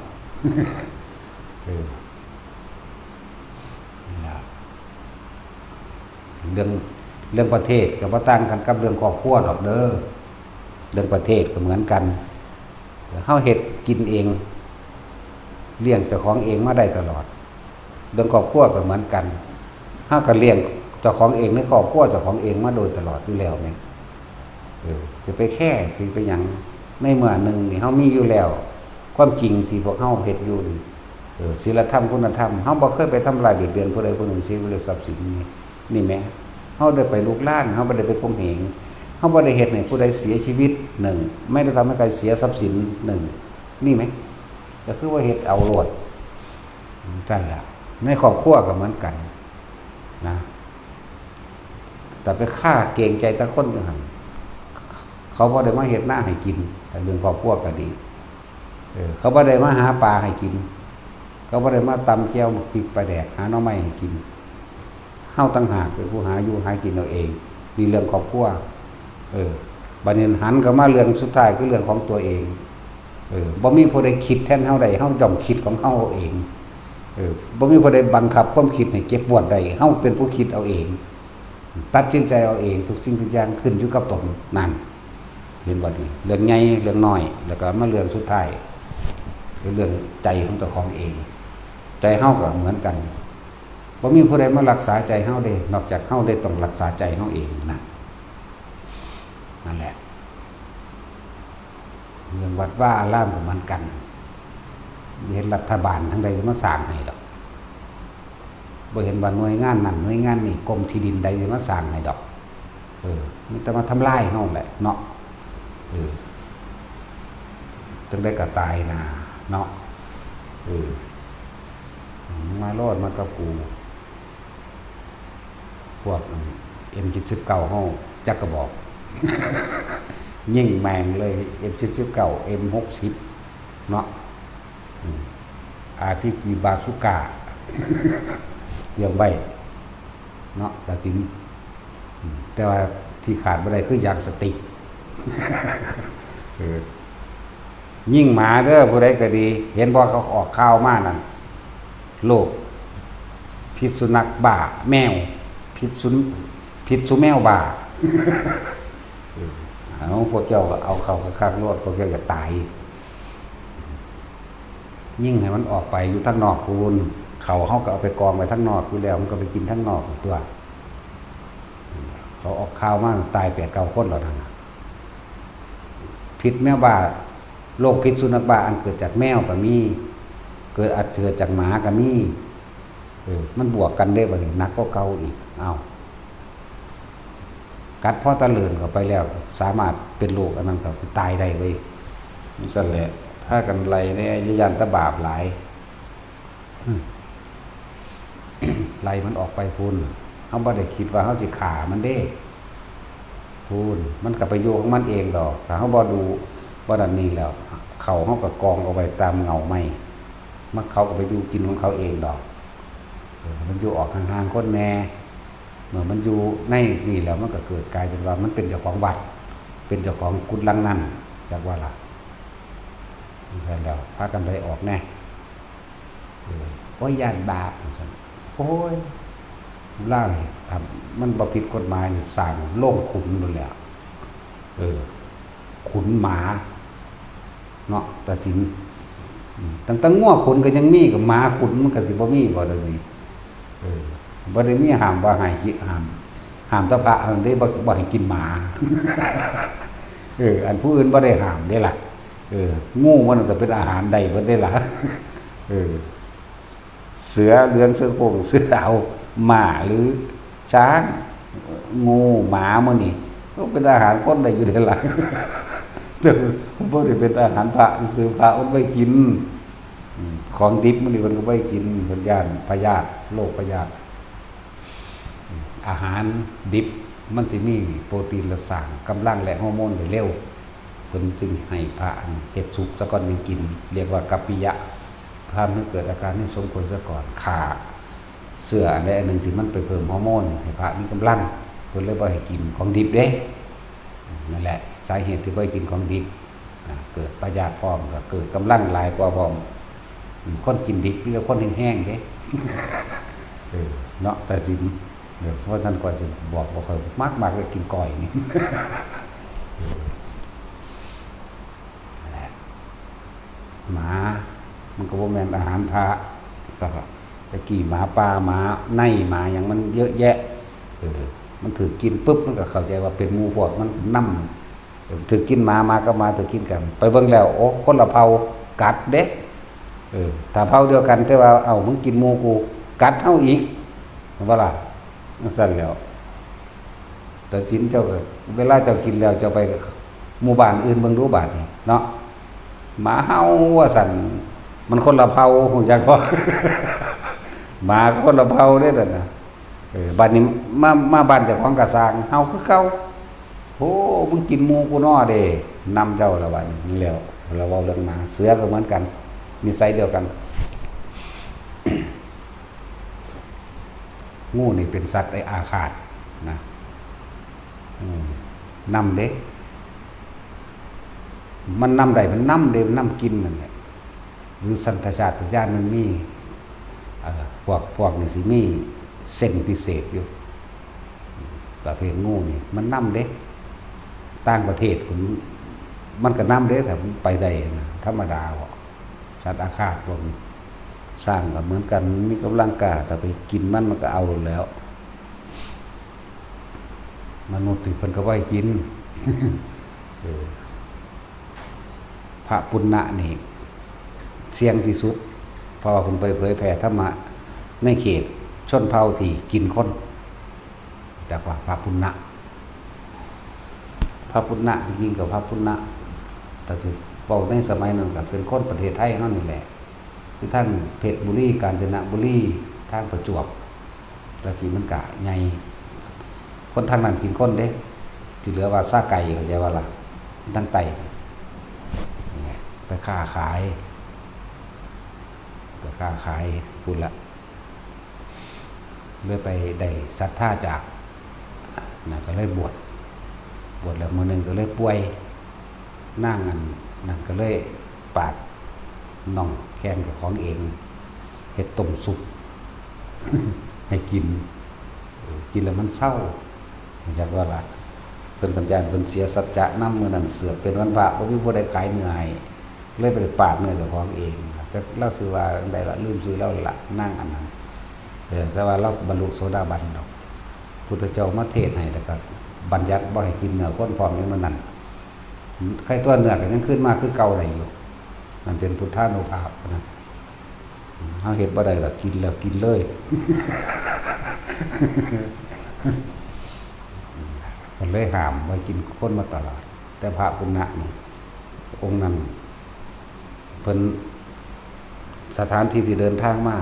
เรื่องประเทศกับว่าต่างกันกับเรื่องครอบครัวดอกเด้อเรื่องประเทศก็เหมือนกันเฮาเฮ็ดกินเองเลี้ยงเจ้าของเองมาได้ตลอดเรื่องครอบครัวก็เหมือนกันเฮาก็เลี้ยงเจ้าของเองในครอบครัวเจ้าของเองมาโดยตลอดอยู่แล้วแม่จะไปแค่ไปหยังในเมื่อหนึ่งนี่เฮามีอยู่แล้วความจริงที่พวกเฮาเฮ็ดอยู่ศีลธรรมคุณธรรมเฮาบ่เคยไปทำลายเบียดเบียนผู้ใดผู้หนึ่งเสียหรือทรัพย์สินนี่แม่เฮาได้ไปลุกล้านเฮาบ่ได้ไปข่มเหงเฮาบ่ได้เฮ็ดให้ผู้ใดเสียชีวิต1ไม่ได้ทำให้ใครเสียทรัพย์สิน1นี่ไหมก็คือว่าเฮ็ดเอาโลดจังล่ะในครอบครัวก็เหมือนกันนะแต่ไปฆ่าเกรงใจตะคนอยู่หั่นเขาบ่ได้มาเฮ็ดหน้าให้กินแต่เรื่องครอบครัวก็ดีเขาบ่ได้มาหาปลาให้กินเขาบ่ได้มาตำแก้วพริกปลาแดกหาหน่อไม้ให้กินเฮาต่างหากเป็นผู้หาอยู่หากินเอาเองนี่เรื่องครอบครัวบัดนี้หันเข้ามาเรื่องสุดท้ายคือเรื่องของตัวเองบ่มีผู้ใดคิดแทนเฮาได้เฮาย่อมคิดของเฮาเองบ่มีผู้ใดบังคับความคิดให้เจ็บปวดได้เฮาเป็นผู้คิดเอาเองตัดสินใจเอาเองทุกสิ่งทุกอย่างขึ้นอยู่กับตนนั่นเห็นบ่นี่เรื่องใหญ่เรื่องน้อยแล้วก็มาเรื่องสุดท้าย คือเรื่องใจของตัวของเองใจเฮาก็เหมือนกันบ่มีผู้ใดมารักษาใจเฮาได้นอกจากเฮาได้ต้องรักษาใจเฮาเองนั่นแหละเรื่องวัดว่าอารามก็เหมือนกันเห็นรัฐบาลทั้งใดจะมาสร้างให้ดอกบ่เห็นว่าหน่วยงานนั่นหน่วยงานนี่กรมที่ดินใดจะมาสร้างให้ดอกมันแต่มาทำลายเฮาแหละเนาะจังได้ก็ตายนาเนาะมาโลดมากับกูพวกM79เฮาจักกระบอก ยิ่งแมงเลย M79 M60 เนาะRPG บาซูก้าเรียงไว้เนาะตัดสินแต่ว่าที่ขาดบ่ได้คือยางสติ๊กยิ่งหมาเด้อผู้ใดก็ดีเห็นบ่เขาออกข่าวมานั่นโรคพิษสุนัขบ้าแมวพิษสุแมวบ้าเอาพวกเจ้าเอาเข้าข้างๆรถพวกเจ้าจะตายยิ่งให้มันออกไปอยู่ทั้งนอกพูนเขาเฮาก็เอาไปกองไว้ทั้งนอกอยู่แล้วมันก็ไปกินทั้งนอกตัวเขาออกข่าวมาตาย8-9 คนแล้วนั่นน่ะพิษแมวบ้าโรคพิษสุนัขบ้าอันเกิดจากแมวก็มีอาจเกิดจากหมาก็มีมันบวกกันได้บ่นี่หนักกว่าเก่าอีกเอากัดพ่อตะเลินเข้าไปแล้วสามารถเป็นโรคอันนั้นก็ตายได้เว้ยนั่นแหละถ้ากันไรเนี่ยยันตะบาปหลายไล่มันออกไปพูนเฮาบ่ได้คิดว่าเฮาสิฆ่ามันเด้พูนมันก็ไปอยู่ของมันเองดอกถ้าเฮาบ่ดูบ่ดันนี้แล้วเขาเฮาก็กองเอาไว้ตามเงาไม้มันเขาก็ไปอยู่กินของเขาเองดอกมันอยู่ออกห่างๆคนแน่เมื่อมันอยู่ในนี่แล้วมันก็เกิดกลายเป็นว่ามันเป็นเจ้าของวัดเป็นเจ้าของกุฏลังนั่นจากว่าล่ะใช่แล้วพากันไปออกแน่โอ้ยย่านบาปโอ้ยล่างทำมันบ่ผิดกฎหมายสั่งโล่งขุนนั่นแหละขุนหมาเนาะตัดสินตั้งงัวขุนก็ยังมีกับหมาขุนมันก็สิบ่มีบ่ได้มีบ่ได้มีห้ามว่าให้ห้ามตะพระอันได้บ่ให้กินหมาอันผู้อื่นบ่ได้ห้ามเด้ล่ะงูมันก็เป็นอาหารใดเบิดได้ล่ะเสือเดือนเสือโคร่งเสือดาวหมาหรือช้างงูหมามื้อนี้ก็เป็นอาหารคนได้อยู่ได้ล่ะแต่บ่ได้เป็นอาหารพระซื้อพระมันไว้กินของดิบมันนี่มันก็ไว้กินเพิ่นย่านพยาธิโรคพยาธิอาหารดิบมันสิมีโปรตีนและสารกำลังและฮอร์โมนได้เร็วเพิ่นจึงให้พระเฮ็ดสุกซะก่อนจึงกินเรียกว่ากัปปิยะพาให้เกิดอาการที่สมควรซะก่อนขาเสื้ออันใดอันหนึ่งที่มันไปเพิ่มฮอร์โมนให้พระมีกำลังเพิ่นเลยบ่ให้กินของดิบเด้นั่นแหละสาเหตุที่บ่ให้กินของดิบเกิดพยาธิพร้อมก็เกิดกำลังหลายกว่าพร้อมคนกินดิบหรือคนแห้งๆเด้เนาะแต่สิเพราะฉะนั้นกว่าจะบอกบ่ค่อยมากก็กินก้อยนี่หมามันก็บ่แม่นอาหารพระตะกี้หมาป่าหมาในหมาอย่างมันเยอะแยะมันถือกินปุ๊บมันก็เข้าใจว่าเป็นหมู่พวกมันนำถือกินหมาก็มาถือกินกันไปเบิ่งแล้วโอ้คนละเผ่ากัดเด้ถ้าเผ่าเดียวกันแต่ว่าเอ้ามึงกินหมู่กูกัดเฮาอีกว่าล่ะนั่นซั่นแล้วแต่สินเจ้าเวลาเจ้ากินแล้วเจ้าไปหมู่บ้านอื่นเบิ่งดูบาดนี่เนาะหมาเฮาว่าซั่นมันคนละเผ่าฮู้จักบ่ หมาคนละเผ่าเด้นั่นน่ะบัดนี้มาบ้านเจ้าของกระสร้างเฮาคือเก่าโอ้มึงกินหมูกูน้อเด้นำเจ้าละบัดนี้แล้วเราเว้าเรื่องหมาเสือก็เหมือนกันนิสัยเดียวกัน งูนี่เป็นสัตว์อาฆาตนะนำเด้มันนำได้มันนำเด้มันนำกินนั่นแหละหรือสันทชาตญาณมันมีพวกนี่สิมีเส้นพิเศษอยู่ประเภทงูนี่มันนำเด้ต่างประเทศมันก็นำเด้แต่มันไปได้นะธรรมดา สัตว์อาฆาตพวกนี้สร้างก็เหมือนกันมีกำลังกล้าแต่ไปกินมันก็เอาแล้ว มนุษย์ที่เพิ่นก็บ่ให้กิน พระปุณณะนี่เสี่ยงที่สุดเพราะว่าเพิ่นไปเผยแผ่ธรรมะในเขตชนเผ่าที่กินคนแต่ว่าพระปุณณะจริงๆกับพระปุณณะแต่สิเว้าในสมัยนั้นก็เป็นคนประเทศไทยเฮานี่แหละคือทางเพชรบุรีกาญจนบุรีทางประจวบแต่ที่มันก็ใหญ่คนทางนั้นกินคนเด้ที่เหลือว่าซาไก่เข้าใจว่าล่ะทั้งไตไปค้าขายพูดละเลยไปได้ศรัทธาจากนะก็เลยบวชแล้วมื้อนึงก็เลยป่วยนั่งนั่นก็เลยปาดน่องแกงกับของเองเฮ็ดต้มสุก ให้กินแล้วมันเศร้าจากว่าล่ะเพิ่นกันยานเพิ่นเสียสัจจะนำมื้อนั้นเสือกเป็นวันพระบ่มีผู้ใดขายเนื้อให้เลยไปปาดเนื้อเจ้าของเองจักเล่าชื่อว่าใดล่ะลืมชื่อแล้วล่ะนั่งอันนั้นแต่ว่าเราบรรลุโสดาบันดอกพุทธเจ้ามาเทศน์ให้แล้วก็บัญญัติบ่ให้กินเนื้อคนพร้อมอย่างนั้นใครตัวเนื้อก็ยังขึ้นมาคือเก่าได้อยู่มันเป็นพุทธานุภาพนะเฮาเฮ็ดบ่ได้ล่ะกินแล้วกินเลย มันเลยห้ามไว้กินคนมาตลอดแต่พระปุณณะนี่องค์นั้นเพิ่นสถานที่ที่เดินทางมา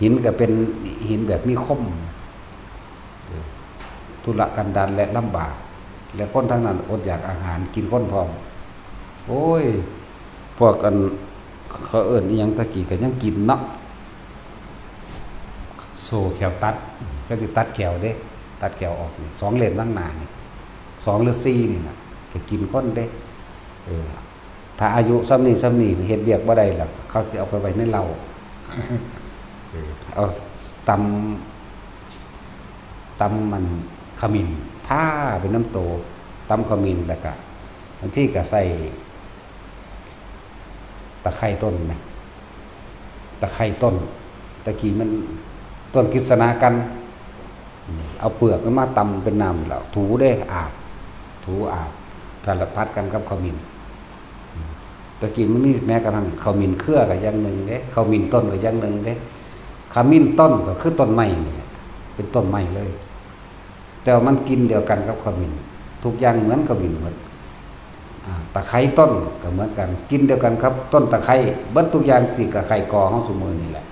หินก็เป็นหินแบบมีคมทุรกันดารและลำบากและคนทั้งนั้นอดอยากอาหารกินคนพร้อมโอ้ยพวกกันเขาเอิ้นอีหยังตะกี้ก็ยังกินเนาะโซ่แขวตัดก็สิตัดแขวเด้ตัดแขวออกนี่2เล่มข้างหน้านี่2หรือ4นี่น่ะก็กินคนเด้ถ้าอายุซ้ำนี้เฮ็ดเวียกบ่ได้ล่ะเขาสิเอาไปไว้ในเหล้าเอาตำมันขมิ้นท่าเป็นน้ำโตตำขมิ้นแล้วก็บางทีก็ใส่ตะไคร้ต้นนะตะไคร้ต้นตะกี้มันต้นกฤษณากันเอาเปลือกมันมาตำเป็นน้ำแล้วถูได้อาบสารพัดกันกับขมิ้นตะกี้มันมีแม้กระทั่งขมิ้นเครือก็อย่างหนึ่งเด้ขมิ้นต้นก็อย่างหนึ่งเด้ขมิ้นต้นก็คือต้นไม้นี่แหละเป็นต้นไม้เลยแต่ว่ามันกินเดียวกันกับขมิ้นทุกอย่างเหมือนขมิ้นหมดตะไคร้ต้นก็เหมือนกันกินเดียวกันครับต้นตะไคร้เบิดทุกอย่างสิกับไข่กอของซุมื้อนี่แหละ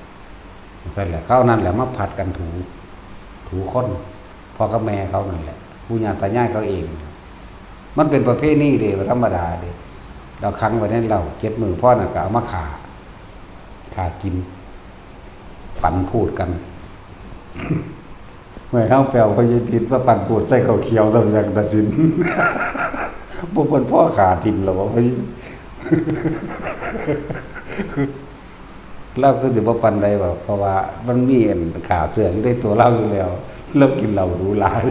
ใช่แหละเขานั่นแหละมาผัดกันถูคนพ่อกับแม่เขานั่นแหละปู่ย่าตายายเขาเองมันเป็นประเภทนี้เด้ธรรมดาเด้เราขังไว้ในเรา7 มื้อพ่อน่ะก็เอามาขากินปั่นพูดกันเมื่อเฮาแปลวพยติดว่าปั่นพูดใส่ข้าวเขียวซะอย่างตัดสินบ่เพิ่นพ่อขาทิ่มแล้วบ่เราคือสิบ่ปานใดว่าเพราะว่ามันมีขาเสื้ออยู่ในตัวเราอยู่แล้วเรากินเหล้าดูหลาย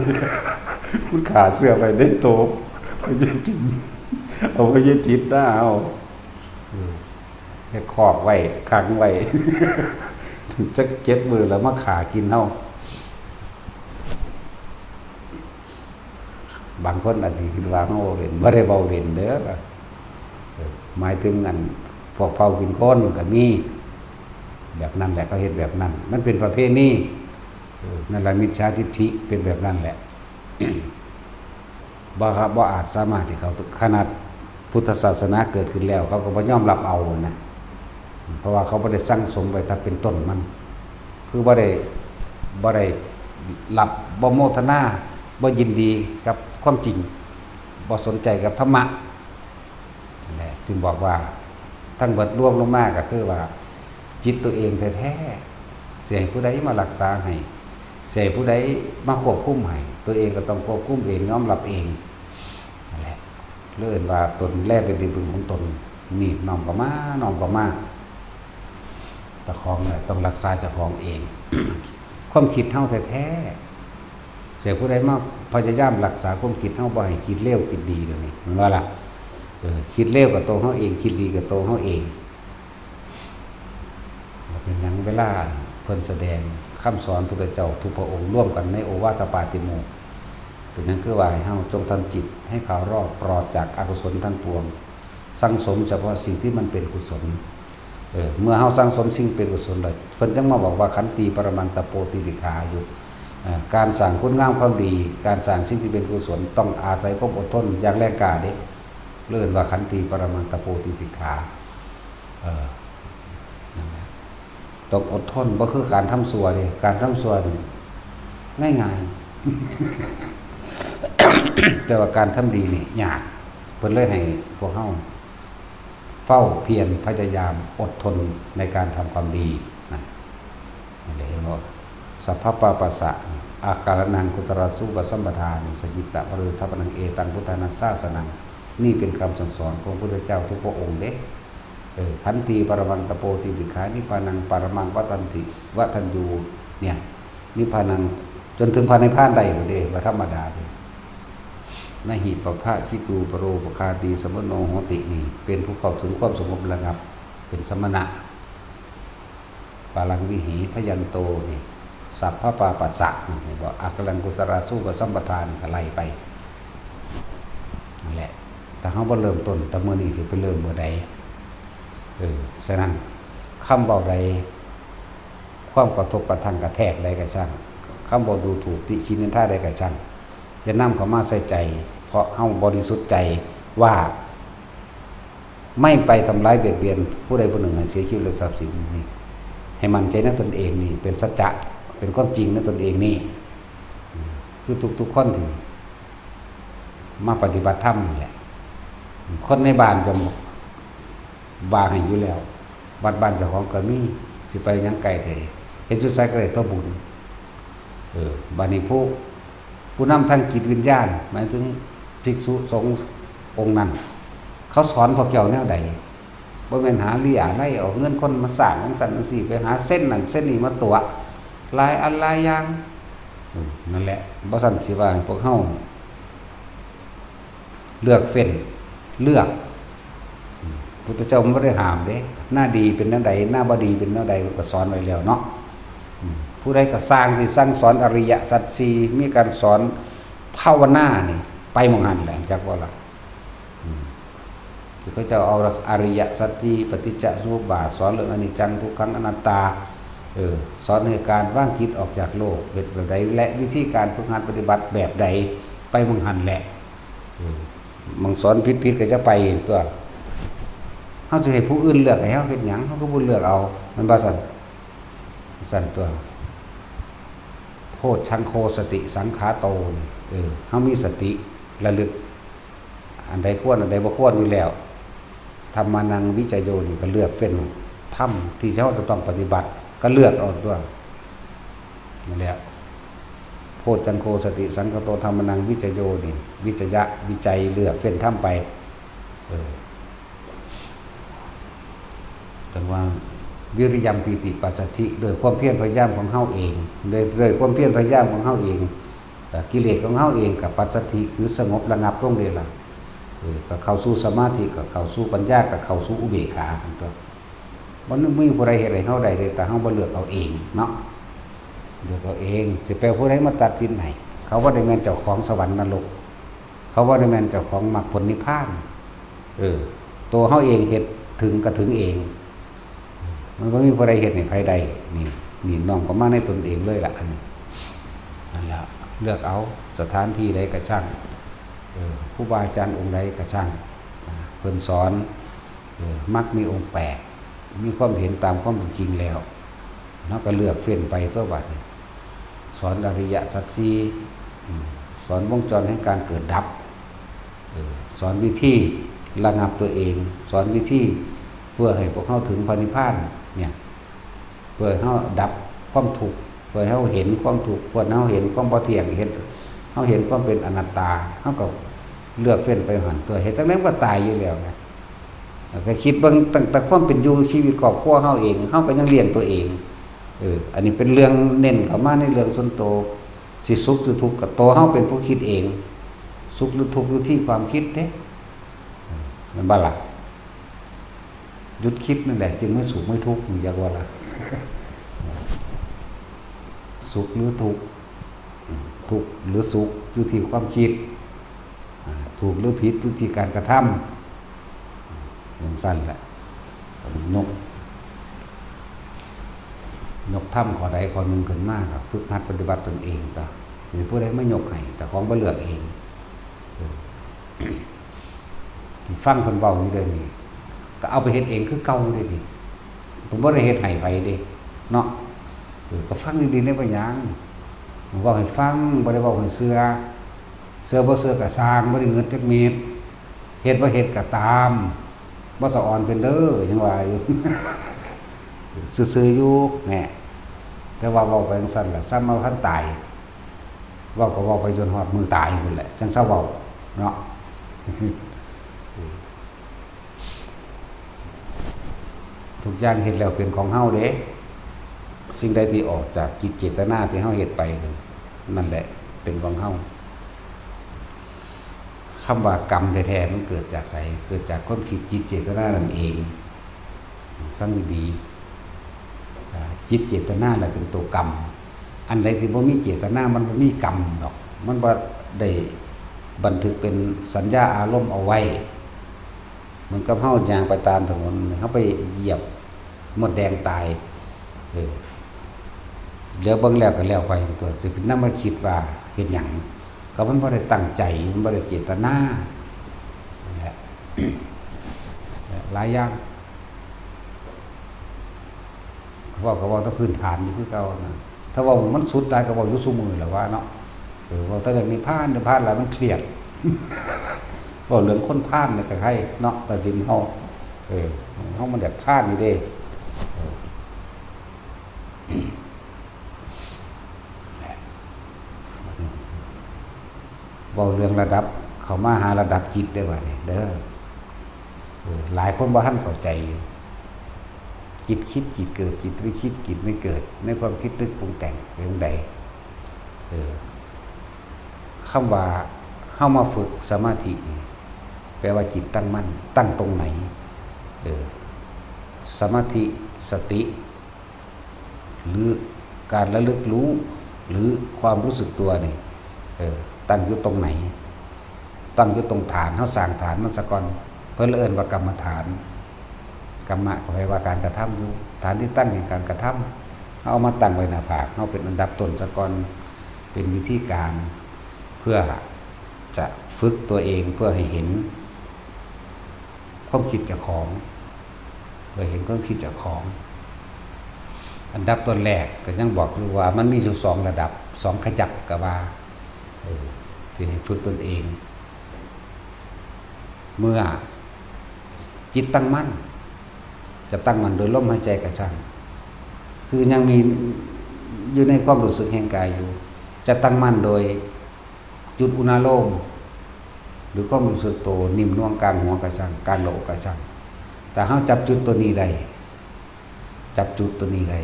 มันขาเสื้อไปในตัวพยติดเอาพยติดหน้าเอาคอกไว้ขังไว้จะ7 มื้อแล้วมาขากินเฮาบางคนอาจสิคิดว่าเฮาเล่นบ่ได้เว้าเล่นเด้อหมายถึงอันพวกเผากินคนก็มีแบบนั้นแหละเขาเฮ็ดแบบนั้นมันเป็นประเภทนี้นั่นล่ะมิจฉาทิฏฐิเป็นแบบนั้นแหละ บ่อาจสามารถที่เขาขนาดพุทธศาสนาเกิดขึ้นแล้วเขาก็บ่ยอมรับเอานะเพราะว่าเขาบ่ได้สั่งสมไว้ถ้าเป็นต้นมันคือบ่ได้รับบ่โมทนาบ่ยินดีกับความจริงบ่สนใจกับธรรมะนั่นแหละจึงบอกว่าทั้งเบิดรวมลงมาก็คือว่าจิตตัวเองแท้ๆสิให้ผู้ใดมารักษาให้สิให้ผู้ใดมาควบคุมให้ตัวเองก็ต้องควบคุมเองยอมรับเองนั่นแหละเลื่อนว่าตนแลเป็นที่พึ่งของตนนี่น้อมก็มาเจ้าของเนี่ยต้องรักษาเจ้าของเอง ความคิดเฮาแท้ๆเสียผู้ใดมาพยายามรักษาความคิดเฮาบ่ให้คิดเลวคิดดีเดี๋ยวนี้มันว่าล่ะคิดเลวกับตัวเฮาเองคิดดีกับตัวเฮาเอง เป็นหยังเวลาเพิ่นแสดงคำสอนพุทธเจ้าทุกพระองค์ร่วมกันในโอวาทปาติโมกข์เป็นหยังคือว่าให้เฮาจงทำจิตให้เขารอดปลอดจากอกุศลทั้งปวงสังสมเฉพาะสิ่งที่มันเป็นกุศลเมื่อเฮาสังสมสิ่งเป็นกุศลแล้วเพิ่นจึงมาบอกว่าขันติปรมังตโปติวิขาอยู่การสร้างคุณงามความดีการสร้างสิ่งที่เป็นกุศลต้องอาศัยความอดทนอย่างแรงกล้าเด้เลื่อนว่าขันติปรมังตโปติวิขาต้องอดทนบ่คือการทำชั่วเด้การทำชั่วนี่ง่ายๆ แต่ว่าการทำดีนี่ยากเพิ่นเลยให้พวกเฮาเฝ้าเพียรพยายามอดทนในการทำความดีนะนี่แหละเนาะสัพพปะปัสสะอาการนังกุตระสุปสัมปทานิสจิตตะปริทัปนังเอตังพุทธานัสสาสนังนี่เป็นคำสั่งสอนของพระพุทธเจ้าทุกพระองค์เด้ขันติปรมังตโปติวิขานิพพานังปรมังวัตันติวะทันยูเนี่ยนิพพานังจนถึงพระนิพพานได้บ่เด้ว่าธรรมดาเด้นหิปภะชิตูปโรปคาติสมโนโหตินี่เป็นผู้เข้าถึงความสงบระงับเป็นสมณะปาลังวิหีทยันโตนี่สัพพปาปัสสะนี่บอกอักลังกุตระสู้กับสัมปทานอะไรไปนั่นแหละแต่เขาบ่เริ่มต้นแต่เมื่อนี้สิไปเริ่มเมื่อใดฉะนั้นคำบอกใดความกระทบกระทั่งกระแทกใดกระช่างคำบอกดูถูกติชินนินทาใดกระช่างจะนำเขามาใส่ใจเพราะเฮาบริสุทธิ์ใจว่าไม่ไปทำร้ายเบียดเบียนผู้ใดผู้หนึ่งให้เสียชีวิตหรือทรัพย์สินนี่ให้มันใจในตนเองนี่เป็นสัจจะเป็นความจริงในตนเองนี่คือทุกๆคนที่มาปฏิบัติธรรมนี่แหละคนในบ้านจะวางให้อยู่แล้ววัดบ้านเจ้าของก็มีสิไปยังไกลแต่เห็นจุดไสก็ได้ต่อบุญบานี้ผู้นำทางจิตวิญญาณหมายถึงภิกษุสงฆ์องค์นั้นเขาสอนพวกเจ้าแนวใดบ่แม่นหาเลี้ยไล่เอาเงินคนมาสร้างจังซั่นจังซี่ไปหาเส้นนั่นเส้นนี้มาตัวหลายอันหลายอย่างนั่นแหละบ่ซั่นสิว่าพวกเฮาเลือกเฟ้นเลือกพุทธเจ้าไม่ได้ห้ามเด้หน้าดีเป็นแนวใดหน้าบ่ดีเป็นแนวใดก็สอนไว้แล้วเนาะผู้ใดก็สร้างที่สั่งสอนอริยสัจสี่มีการสอนภาวนานี่ไปมองหันแหละจักว่าล่ะที่เขาจะเอาอริยสัจสี่ปฏิจจสมุปบาทสอนเรื่องอนิจจังทุกขังอนัตตาสอนในการว่างคิดออกจากโลกเป็นแบบใดและวิธีการฝึกหัดปฏิบัติแบบใดไปมองหันแหละมึงสอนผิดๆก็จะไปตัวเฮาสิให้ผู้อื่นเลือกให้เฮาเฮ็ดหยังเฮาก็บ่เลือกเอามันบ่สั่นตัวโพชฌังโคสติสังขาโตเฮามีสติระลึกอันใดควรอันใดบ่ควรอยู่แล้วธรรมานังวิจโยนี่ก็เลือกเฟ้นธรรมที่เฮาจะต้องปฏิบัติก็เลือกเอาตัวนั่นแหละโพชฌังโคสติสังขาโตธรรมานังวิจโยนี่วิจยะวิจัยเลือกเฟ้นธรรมไปแต่ว่าวิริยมปีติปัสสธิโดยความเพียรพยายามของเฮาเองโดยความเพียรพยายามของเฮาเองกิเลสของเฮาเองกับปัสสธิคือสงบระงับลงเด้ล่ะก็เข้าสู่สมาธิก็เข้าสู่ปัญญาก็เข้าสู่อุเบกขาทั้งตัวบ่มีผู้ใดเฮ็ดให้เฮาได้แต่เฮาบ่เลือกเอาเองเนาะเลือกเอาเองสิไปผู้ใดมาตัดสินให้เขาบ่ได้แม่นเจ้าของสวรรค์นรกเขาบ่ได้แม่นเจ้าของมรรคผลนิพพานตัวเฮาเองเฮ็ดถึงก็ถึงเองมันก็มีผู้ใดเห็นในภายใดนี่น้องก็มาในตนเองเลยล่ะอันนี้นั่นแหละเลือกเอาสถานที่ใดก็ช่างครูบาอาจารย์องค์ใดก็ช่างเพิ่นสอนมักมีองค์8มีความเห็นตามความเป็นจริงแล้วแล้วก็เลือกเฟ้นไปเพื่อบัดสอนอริยสัจสี่สอนวงจรแห่งการเกิดดับสอนวิธีระงับตัวเองสอนวิธีเพื่อให้พวกเขาถึงพระนิพพานเนี่ยเพื่อให้เขาดับความทุกข์เพื่อให้เขาเห็นความทุกข์เพื่อให้เขาเห็นความบ่เที่ยงเห็นเขาเห็นความเป็นอนัตตาเขาก็เลือกเฟ้นไปหันตัวเห็นตั้งแต่ก็ตายอยู่แล้วนะก็คิดเบิ่งตั้งแต่ความเป็นอยู่ชีวิตครอบครัวเขาเองเขาก็ยังเลี้ยงตัวเองอันนี้เป็นเรื่องเน้นเข้ามาในเรื่องส่วนตัวสิสุขหรือทุกข์กับตัวเขาเป็นผู้คิดเองสุขหรือทุกข์อยู่ที่ความคิดเด้มันบ่ล่ะ หยุดคิดนั่นแหละจึงไม่สุขไม่ทุกข์อย่างว่าละสุขหรือทุกข์ทุกข์หรือสุขอยู่ที่ความคิดถูกหรือผิดอยู่ที่การกระทำอย่างสั้นแหละยกถ้ำขอใดขอหนึ่งขึ้นมากฝึกหัดปฏิบัติตนเองก็มีผู้ใดไม่ยกให้แต่ของบ่เลือกเองที่ฟังคนเบานี่เลยนี่ก็เอาไปเฮ็ดเองคือเก่าเลยนี่ผมบ่ได้เฮ็ดให้ไผเด้เนาะก็ฟังดีๆได้บ่หยังผมบอกให้ฟังบ่ได้บอกให้เชื่อบ่เชื่อก็สร้างบ่ได้เงินจักเม็ดเฮ็ดบ่เฮ็ดก็ตามบ่สะอ่อนเป็นเด้อจังว่าอยู่ ซื่อๆอยู่แหน่แต่ว่าเว้าไปจังซั่นล่ะซ้ำเอาทันตายเว้าก็เว้าไปจนฮอดมือตายพุ่นแหละจังซะเว้าเนาะ ทุกอย่างเฮ็ดแล้วเป็นของเฮาเด้สิ่งใดที่ออกจากจิตเจตนาที่เฮาเฮ็ดไปนั่นแหละเป็นของเฮาคำว่ากรรมแท้ๆมันเกิดจากไสเกิดจากความคิดจิตเจตนานั่นเองฟังดีๆจิตเจตนาน่ะเป็นตัวกรรมอันใดที่บ่มีเจตนามันบ่มีกรรมดอกมันบ่ได้บันทึกเป็นสัญญาอารมณ์เอาไว้เหมือนกับเฮาย่างไปตามถนนเฮาไปเหยียบมดแดงตายเดี๋ยวเบิ่งแล้วก็แล้วไปตัวสินำมาคิดว่าเฮ็ดหยังก็มันบ่ได้ตั้งใจมันบ่ได้เจตนานั่นแหละ หลายอย่างว่าก็ว่าถ้าพื้นฐานอยู่คือเก่านะถ้าว่ามันสุดได้ก็ว่าอยู่ซุมื้อแหละว่าเนาะว่าถ้าเรื่องนิพพานแล้วมันเครียด ว่าเรื่องคนพลาดเนี่ยก็ให้เนาะตัดสินเฮาเฮามันแบบพลาดอยู่เด้เว้าเรื่องระดับเข้ามาหาระดับจิตได้ว่านี่เด้อหลายคนบ่ทันเข้าใจอยู่จิตคิดจิตเกิดจิตไม่คิดจิตไม่เกิดในความคิดนึกปรุงแต่งเรื่องใดคำว่าเฮามาฝึกสมาธิแปลว่าจิตตั้งมั่นตั้งตรงไหนสมาธิสติหรือการระลึกรู้หรือความรู้สึกตัวนี่ตั้งอยู่ตรงไหนตั้งอยู่ตรงฐานเฮาสร้างฐานมันซะก่อนเพิ่นเอิ้นว่ากรรมฐานกรรมะก็แปลว่าการกระทำอยู่ฐานที่ตั้งแห่งการกระทำเฮาเอามาตั้งไว้หน้าผากเฮาเป็นอันดับต้นซะก่อนเป็นวิธีการเพื่อจะฝึกตัวเองเพื่อให้เห็นความคิดเจ้าของเพื่อเห็นความคิดเจ้าของอันดับต้นแรกก็ยังบอกอยู่ว่ามันมีอยู่2ระดับ2ขจักก็ว่าที่ให้ฝึกตนเองเมื่อจิตตั้งมั่นจะตั้งมั่นโดยลมหายใจกระชั่งคือยังมีอยู่ในความรู้สึกแห่งกายอยู่จะตั้งมั่นโดยจุดอุณาโลมหรือความรู้สึกโตนิ่มน่วงกลางหัวกระชั่งกลางโหลกกระชั่งแต่เฮาจับจุดตัวนี้ได้จับจุดตัวนี้ได้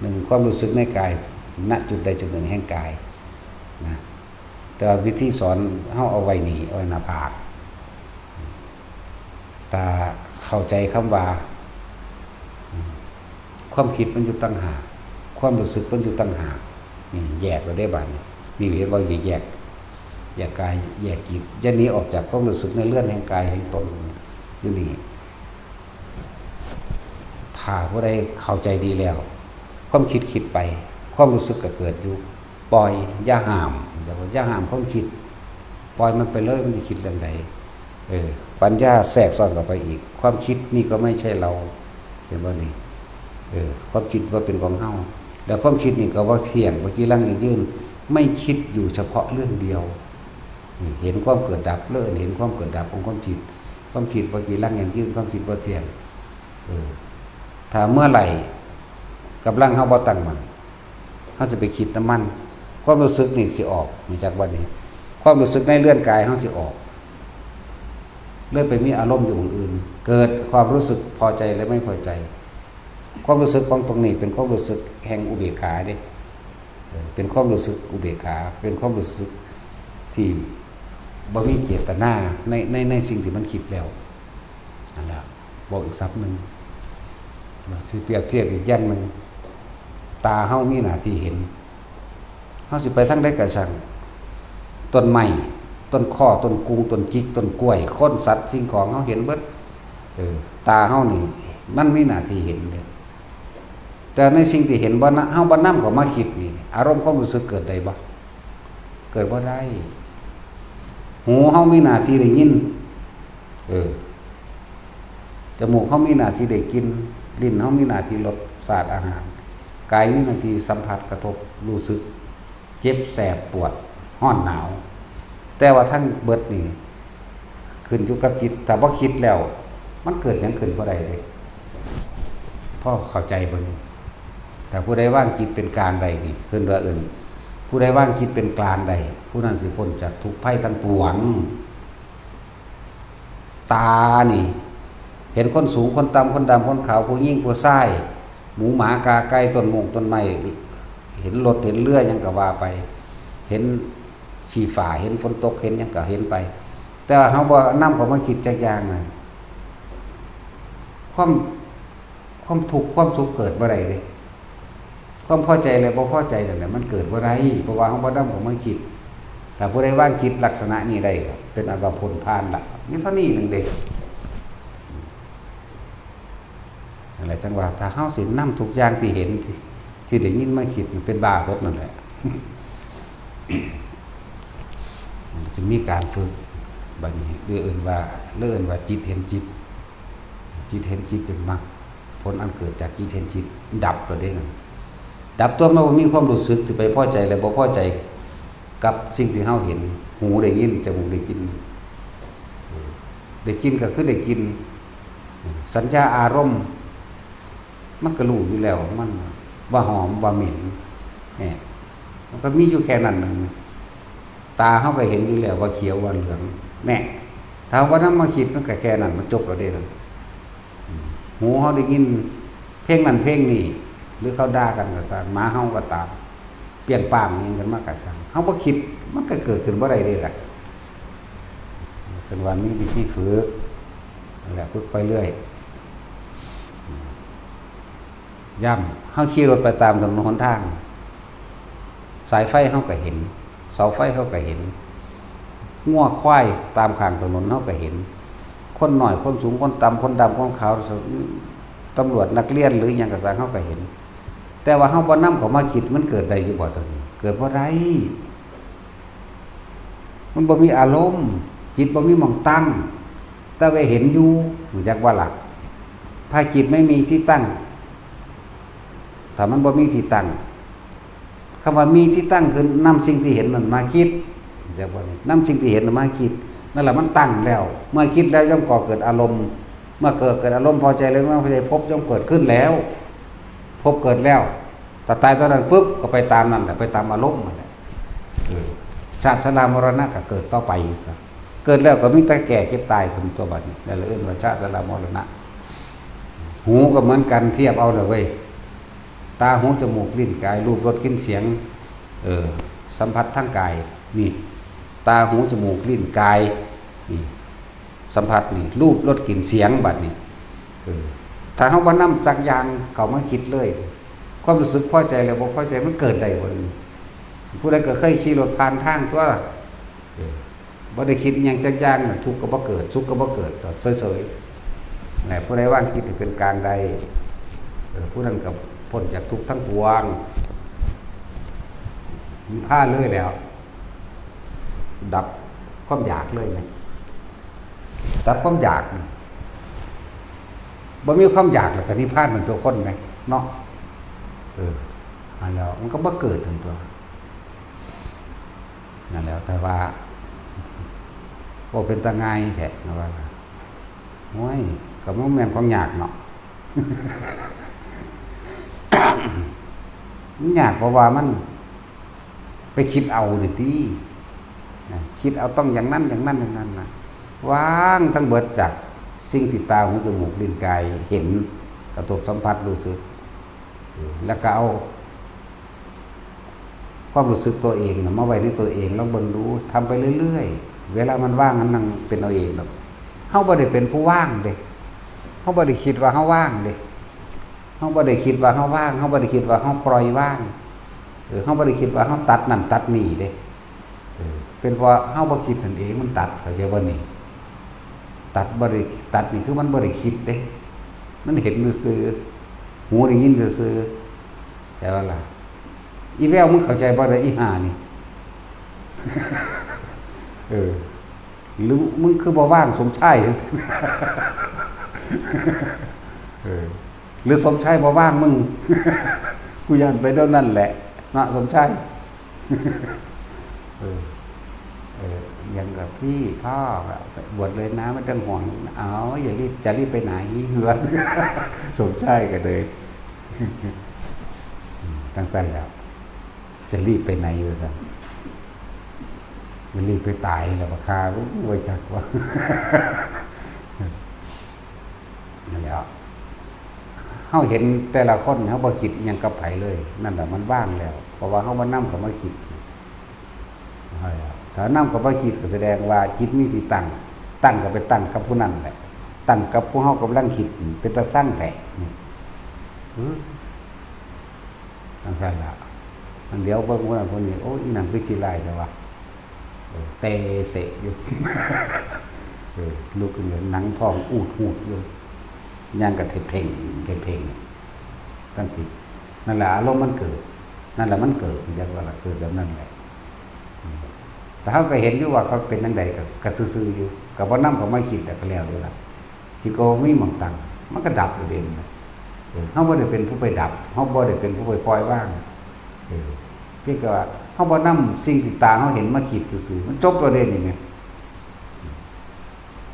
หนึ่งความรู้สึกในกายณจุดใดจุดหนึ่งแห่งกายนะแต่วิธีสอนเฮาเอาไว้นี่เอาไว้หน้าผากแต่เข้าใจคำว่าความคิดมันอยู่ตั้งหากความรู้สึกมันอยู่ตั้งหากนี่แยกเราได้บัดนี่เห็นว่าแยกกายแยกจิตอย่าหนีออกจากความรู้สึกในเรื่องแห่งกายแห่งตนอยู่นี่ถ้าผู้ใดเข้าใจดีแล้วความคิดไปความรู้สึกก็เกิดอยู่ปล่อยอย่าห้ามอย่าห้ามความคิดปล่อยมันไปเลยมันจะคิดเรื่องใดปัญญาแทรกซ้อนเข้าไปอีกความคิดนี่ก็ไม่ใช่เราเห็นบ่นี่ความคิดว่าเป็นของเฮาแล้วความคิดนี่ก็ว่าเที่ยงบ่จีรังยืนไม่คิดอยู่เฉพาะเรื่องเดียวเห็นความเกิดดับเลิศเห็นความเกิดดับของความคิดบ่จีรังยืนความคิดบ่เที่ยงถ้าเมื่อไหร่กำลังเฮาบ่ตั้งมั่นเฮาจะไปคิดน้ำมันความรู้สึกนี่สิออกมาจากวันนี้ความรู้สึกในเลื่อนกายเฮาสิออกเลื่อนไปมีอารมณ์อยู่อื่นเกิดความรู้สึกพอใจและไม่พอใจความรู้สึกของตรงนี้เป็นความรู้สึกแห่งอุเบกขาเด้เป็นความรู้สึกอุเบกขาเป็นความรู้สึกที่บ่มีเจตนาในสิ่งที่มันคิดแล้วนั่นแหละ บอกอีกศัพท์หนึ่งสิเปรียบเทียบอีกอย่างหนึ่งตาเฮามีหน้าที่เห็นเฮาสิไปทางใดก็ช่างต้นไม้ต้นข้อต้นกุงต้นจิกต้นกล้วยคนสัตว์สิ่งของเฮาเห็นเบิดตาเฮานี่มันมีหน้าที่เห็นเลยแต่ในสิ่งที่เห็นบ่นะเฮาบ่นำก็มาคิดนี่อารมณ์ความรู้สึกเกิดได้บ่เกิดบ่ได้หูเฮามีหน้าที่ได้ยินจมูกเฮามีหน้าที่ได้กินลิ้นเฮามีหน้าที่รสชาติอาหารกายมีหน้าที่สัมผัสกระทบรู้สึกเจ็บแสบปวดร้อนหนาวแต่ว่าทั้งเบิดนี่ขึ้นอยู่กับจิตถ้าบ่คิดแล้วมันเกิดหยังขึ้นบ่ได้เลยพ่อเข้าใจบ่นี่แต่ผู้ใดว่างจิตเป็นกลางใดนี่ขึ้นว่าอื่นผู้ใดว่างจิตเป็นกลางใดผู้นั้นสิพ้นจากทุกข์ภัยทั้งปวงตานี่เห็นคนสูงคนต่ำคนดำคนขาวผู้ยิ่งผู้ชายหมูหมากาไก่ต้นมงต้นไม้เห็นรถเห็นเรือยังก็ว่าไปเห็นสีฝ่าเห็นฝนตกเห็นยังก็เห็นไปแต่ว่าเฮาบ่นำเข้ามาคิดจักอย่างน่ะความทุกข์ความสุขเกิดบ่ได้เด้ความพอใจและบ่พอใจนั่นแหละมันเกิดบ่ได้เพราะว่าเฮาบ่นำเข้ามาคิดแต่ผู้ใดว่างจิตลักษณะนี้ได้ก็เป็นอันว่าพ้นผ่านละมีเท่านี้นึงเด้อะไรจังว่าถ้าเฮาสินำทุกอย่างที่เห็นที่ได้ยินมาคิดเป็นบ้าเบิดนั่นแหละจึงมีการฝึกบัดนี้เอื่นว่าจิตเห็นจิตจิตเห็นจิตเป็นมรรคผลอันเกิดจากจิตเห็นจิตดับตัวเด้นั่นดับตัวมันบ่มีความรู้สึกที่ไปพอใจและบ่พอใจกับสิ่งที่เฮาเห็นหูได้ยินจมูกได้กินก็คือได้กินสัญญาอารมณ์มันก็รู้อยู่แล้วมันว่าหอมว่าเหม็นเนี่ยมันก็มีอยู่แค่นั้นนึงตาเฮาก็เห็นอยู่แล้วว่าเขียวว่าเหลืองแน่ถ้าว่านั้นมาคิดมันก็แค่นั้นมันจบแล้วเด้นั่นหูเฮาได้ยินเพลงนั้นเพลงนี้หรือเขาด่ากันก็ซั่นหมาเฮาก็ตามเปลี่ยนป้างยิงกันมาก็ซั่นเฮาบ่คิดมันก็เกิดขึ้นบ่ได้เด้ล่ะจังหวะนี้วิธีฝึกนั่นแหละฝึกไปเรื่อยย่ำเฮาขี่รถไปตามถนนหนทางสายไฟเฮาก็เห็นเสาไฟเฮาก็เห็นงัวควายตามข้างถนนเฮาก็เห็นคนหน่อยคนสูงคนต่ำคนดำคนขาวตำรวจนักเรียนหรือหยังก็ซั่นเฮาก็เห็นแต่ว่าเฮาบ่นำเข้ามาคิดมันเกิดได้อยู่บ่ตรงนี้เกิดบ่ได้มันบ่มีอารมณ์จิตบ่มีหม่องตั้งแต่ว่าเห็นอยู่รู้จักว่าล่ะถ้าจิตไม่มีที่ตั้งถ้ามันบ่มีที่ตั้งคำว่ามีที่ตั้งคือนำสิ่งที่เห็นนั้นมาคิดเรียกว่านำสิ่งที่เห็นมาคิดนั่นแหละมันตั้งแล้วเมื่อคิดแล้วย่อมก่อเกิดอารมณ์เมื่อเกิดอารมณ์พอใจแล้วไม่พอใจพบย่อมเกิดขึ้นแล้วพบเกิดแล้วแต่ตายตอนนั้นปุ๊บก็ไปตามนั่นแหละไปตามอารมณ์นั่นแหละชาติชรามรณะก็เกิดต่อไปครับเกิดแล้วก็มีแต่แก่เก็บตายถึงตัวบัดนี้นั่นแหละเอิ้นว่าชาติชรามรณะหูก็เหมือนกันเทียบเอาเลยเว้ยตาหูจมูกลิ้นกายรูปรสกลิ่นเสียงสัมผัสทางกายนี่ตาหูจมูกลิ้นกายนี่สัมผัสนี่รูปรสกลิ่นเสียงบัดนี้ถ้าเฮาบ่นำจักอย่างเข้ามาคิดเลยความรู้สึกพอใจแล้วบ่พอใจมันเกิดได้บ่ผู้ใดก็เคยขี่รถผ่านทางตัวบ่ได้คิดอีหยังจักอย่างน่ะทุกข์ก็บ่เกิดสุขก็บ่เกิดเฉยๆแหละผู้ใดว่างจิตเป็นกลางใดผู้นั้นก็พ้นจากทุกข์ทั้งปวงมีผ้าเลยแล้วดับความอยากเลยไหมดับความอยากบ่มีความอยากแล้วก็นิพพานเป็นตัวคนไหมเนาะอันแล้วมันก็บ่เกิดเป็นตัวนั่นแล้วแต่ว่าบ่เป็นตาง่ายแท้นะว่าโอ้ยก็บ่แม่นความอยากเนาะ มันยากเพราะว่ามันไปคิดเอาดิติคิดเอาต้องอย่างนั้นอย่างนั้นอย่างนั้นนะว่างทั้งเบิดจากสิ่งที่ตาหูจมูกลิ้นกายเห็นกระทบสัมผัสรู้สึกแล้วก็เอาความรู้สึกตัวเองมาไว้ในตัวเองแล้วเบิ่งรู้ทำไปเรื่อยๆเวลามันว่างนั้นนั่งเป็นเอาเองแบบเฮาบ่ได้เป็นผู้ว่างเด้ าบ่ได้คิดว่าเฮาว่างเด้เฮาบ่ได้คิดว่าเฮาว่างเฮาบ่ได้คิดว่าเฮาปล่อยว่างเฮาบ่ได้คิดว่าเฮาตัดนั่นตัดนี่เด้เป็นเพราะเฮาบ่คิดนั่นเองมันตัดเข้าใจบ่นี่ตัดบ่ได้ตัดนี่คือมันบ่ได้คิดเด้มันเห็นซื่อๆหูได้ยินซื่อๆแต่ว่าล่ะอีแววมึงเข้าใจบ่ได้อีห่านี่หรือมึงคือบ่ว่างสมชายหรือสมชายบ่ว่างมึงกูยันไปเท่านั้นแหละนะสมชายอย่างกับพี่พ่อบวชเลยนะไม่ต้องห่วงเอาอย่ารีบจะรีบไปไหนเหือนสมชายก็เลยตั้งใจแล้วจะรีบไปไหนอยู่ซะรีบไปตายแล้วราคาก็ไว้จักว่านั่นแหละเฮาเห็นแต่ละคนเฮาบ่คิดอิหยังกับไผเลยนั่นแหละมันว่างแล้วเพราะว่าเฮาบ่นำเข้ามาคิดถ้านำเข้ามาคิดก็แสดงว่าจิตมีที่ตั้งก็ไปตั้งกับผู้นั้นแหละตั้งกับผู้เฮากำลังคิดเป็นตาสร้างแท้นี่ตั้งแต่ละมันเดี๋ยวเบิ่งว่าคนนี้โอ้อีนั่นคือสิลายแต่ว่าเตะเสะอยู่ลูกขึ้นหนังทองอูดหูดอยู่ย่างกับเพ่งตั้งสินั่นแหละอารมณ์มันเกิดนั่นแหละมันเกิดจากว่าเกิดแบบนั้นแหละแต่เขาก็เห็นอยู่ว่าเขาเป็นนั่งใดก็ซื่อๆอยู่กับว่าน้ำเขาไม่คิดแต่ก็แล้วเลยล่ะจิโกไม่มองตังมันก็ดับประเด็นเขาบ่ได้เป็นผู้ไปดับเขาบ่ได้เป็นผู้ไปปล่อยว่างเพียงแต่ว่าเขาบ่นำสิ่งที่ตาเขาเห็นมาคิดซื่อๆมันจบประเด็นอย่างเงี้ย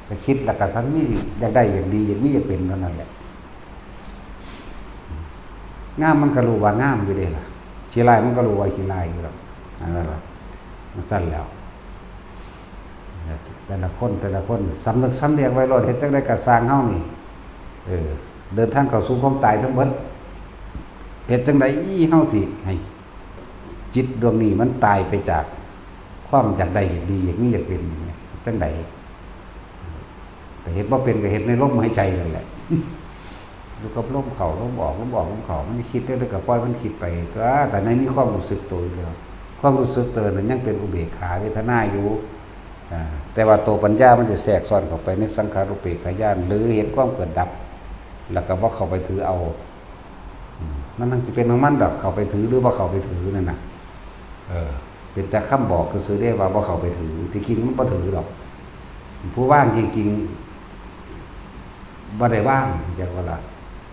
จะคิดหลักการสันนี่อยากได้อย่างดีอย่างนี้จะเป็นเท่านั้นแหละงามมันก็รู้ว่างามอยู่เด้ล่ะขี้ลายมันก็รู้ว่าขี้ลายอยู่แล้วนั่นแหละมันสั้นแล้วแต่ละคนสำนึกสำเนียงไว้รอดเฮ็ดจังได๋ก็สร้างเฮานี่เดินทางเข้าสู่ความตายทั้งหมดเฮ็ดจังได๋เฮาสิให้จิตดวงนี้มันตายไปจากความอยากได้อยากดีอยากมีอยากเป็นจังได๋แต่เฮ็ดบ่เป็นก็เฮ็ดในลมหายใจนั่นแหละอยู่กับลมเข้าลมออกลมออกลมเข้ามันคิดได้ก็ปล่อยมันคิดไปแต่ในมีความรู้สึกตัวอยู่แล้วความรู้สึกตัวนั้นยังเป็นอุเบกขาเวทนาอยู่แต่ว่าตัวปัญญามันจะแทรกซ้อนเข้าไปในสังขารุปเปกขญาณหรือเห็นความเกิดดับแล้วก็บ่เข้าไปถือเอามันนั่งสิเป็นของมันดอกเข้าไปถือหรือบ่เข้าไปถือนั่นน่ะเป็นแต่คำบอกคือซื้อได้ว่าบ่เข้าไปถือที่จริงมันบ่ถือหรอกผู้ว่างจริงๆบ่ได้ว่างจังว่าล่ะ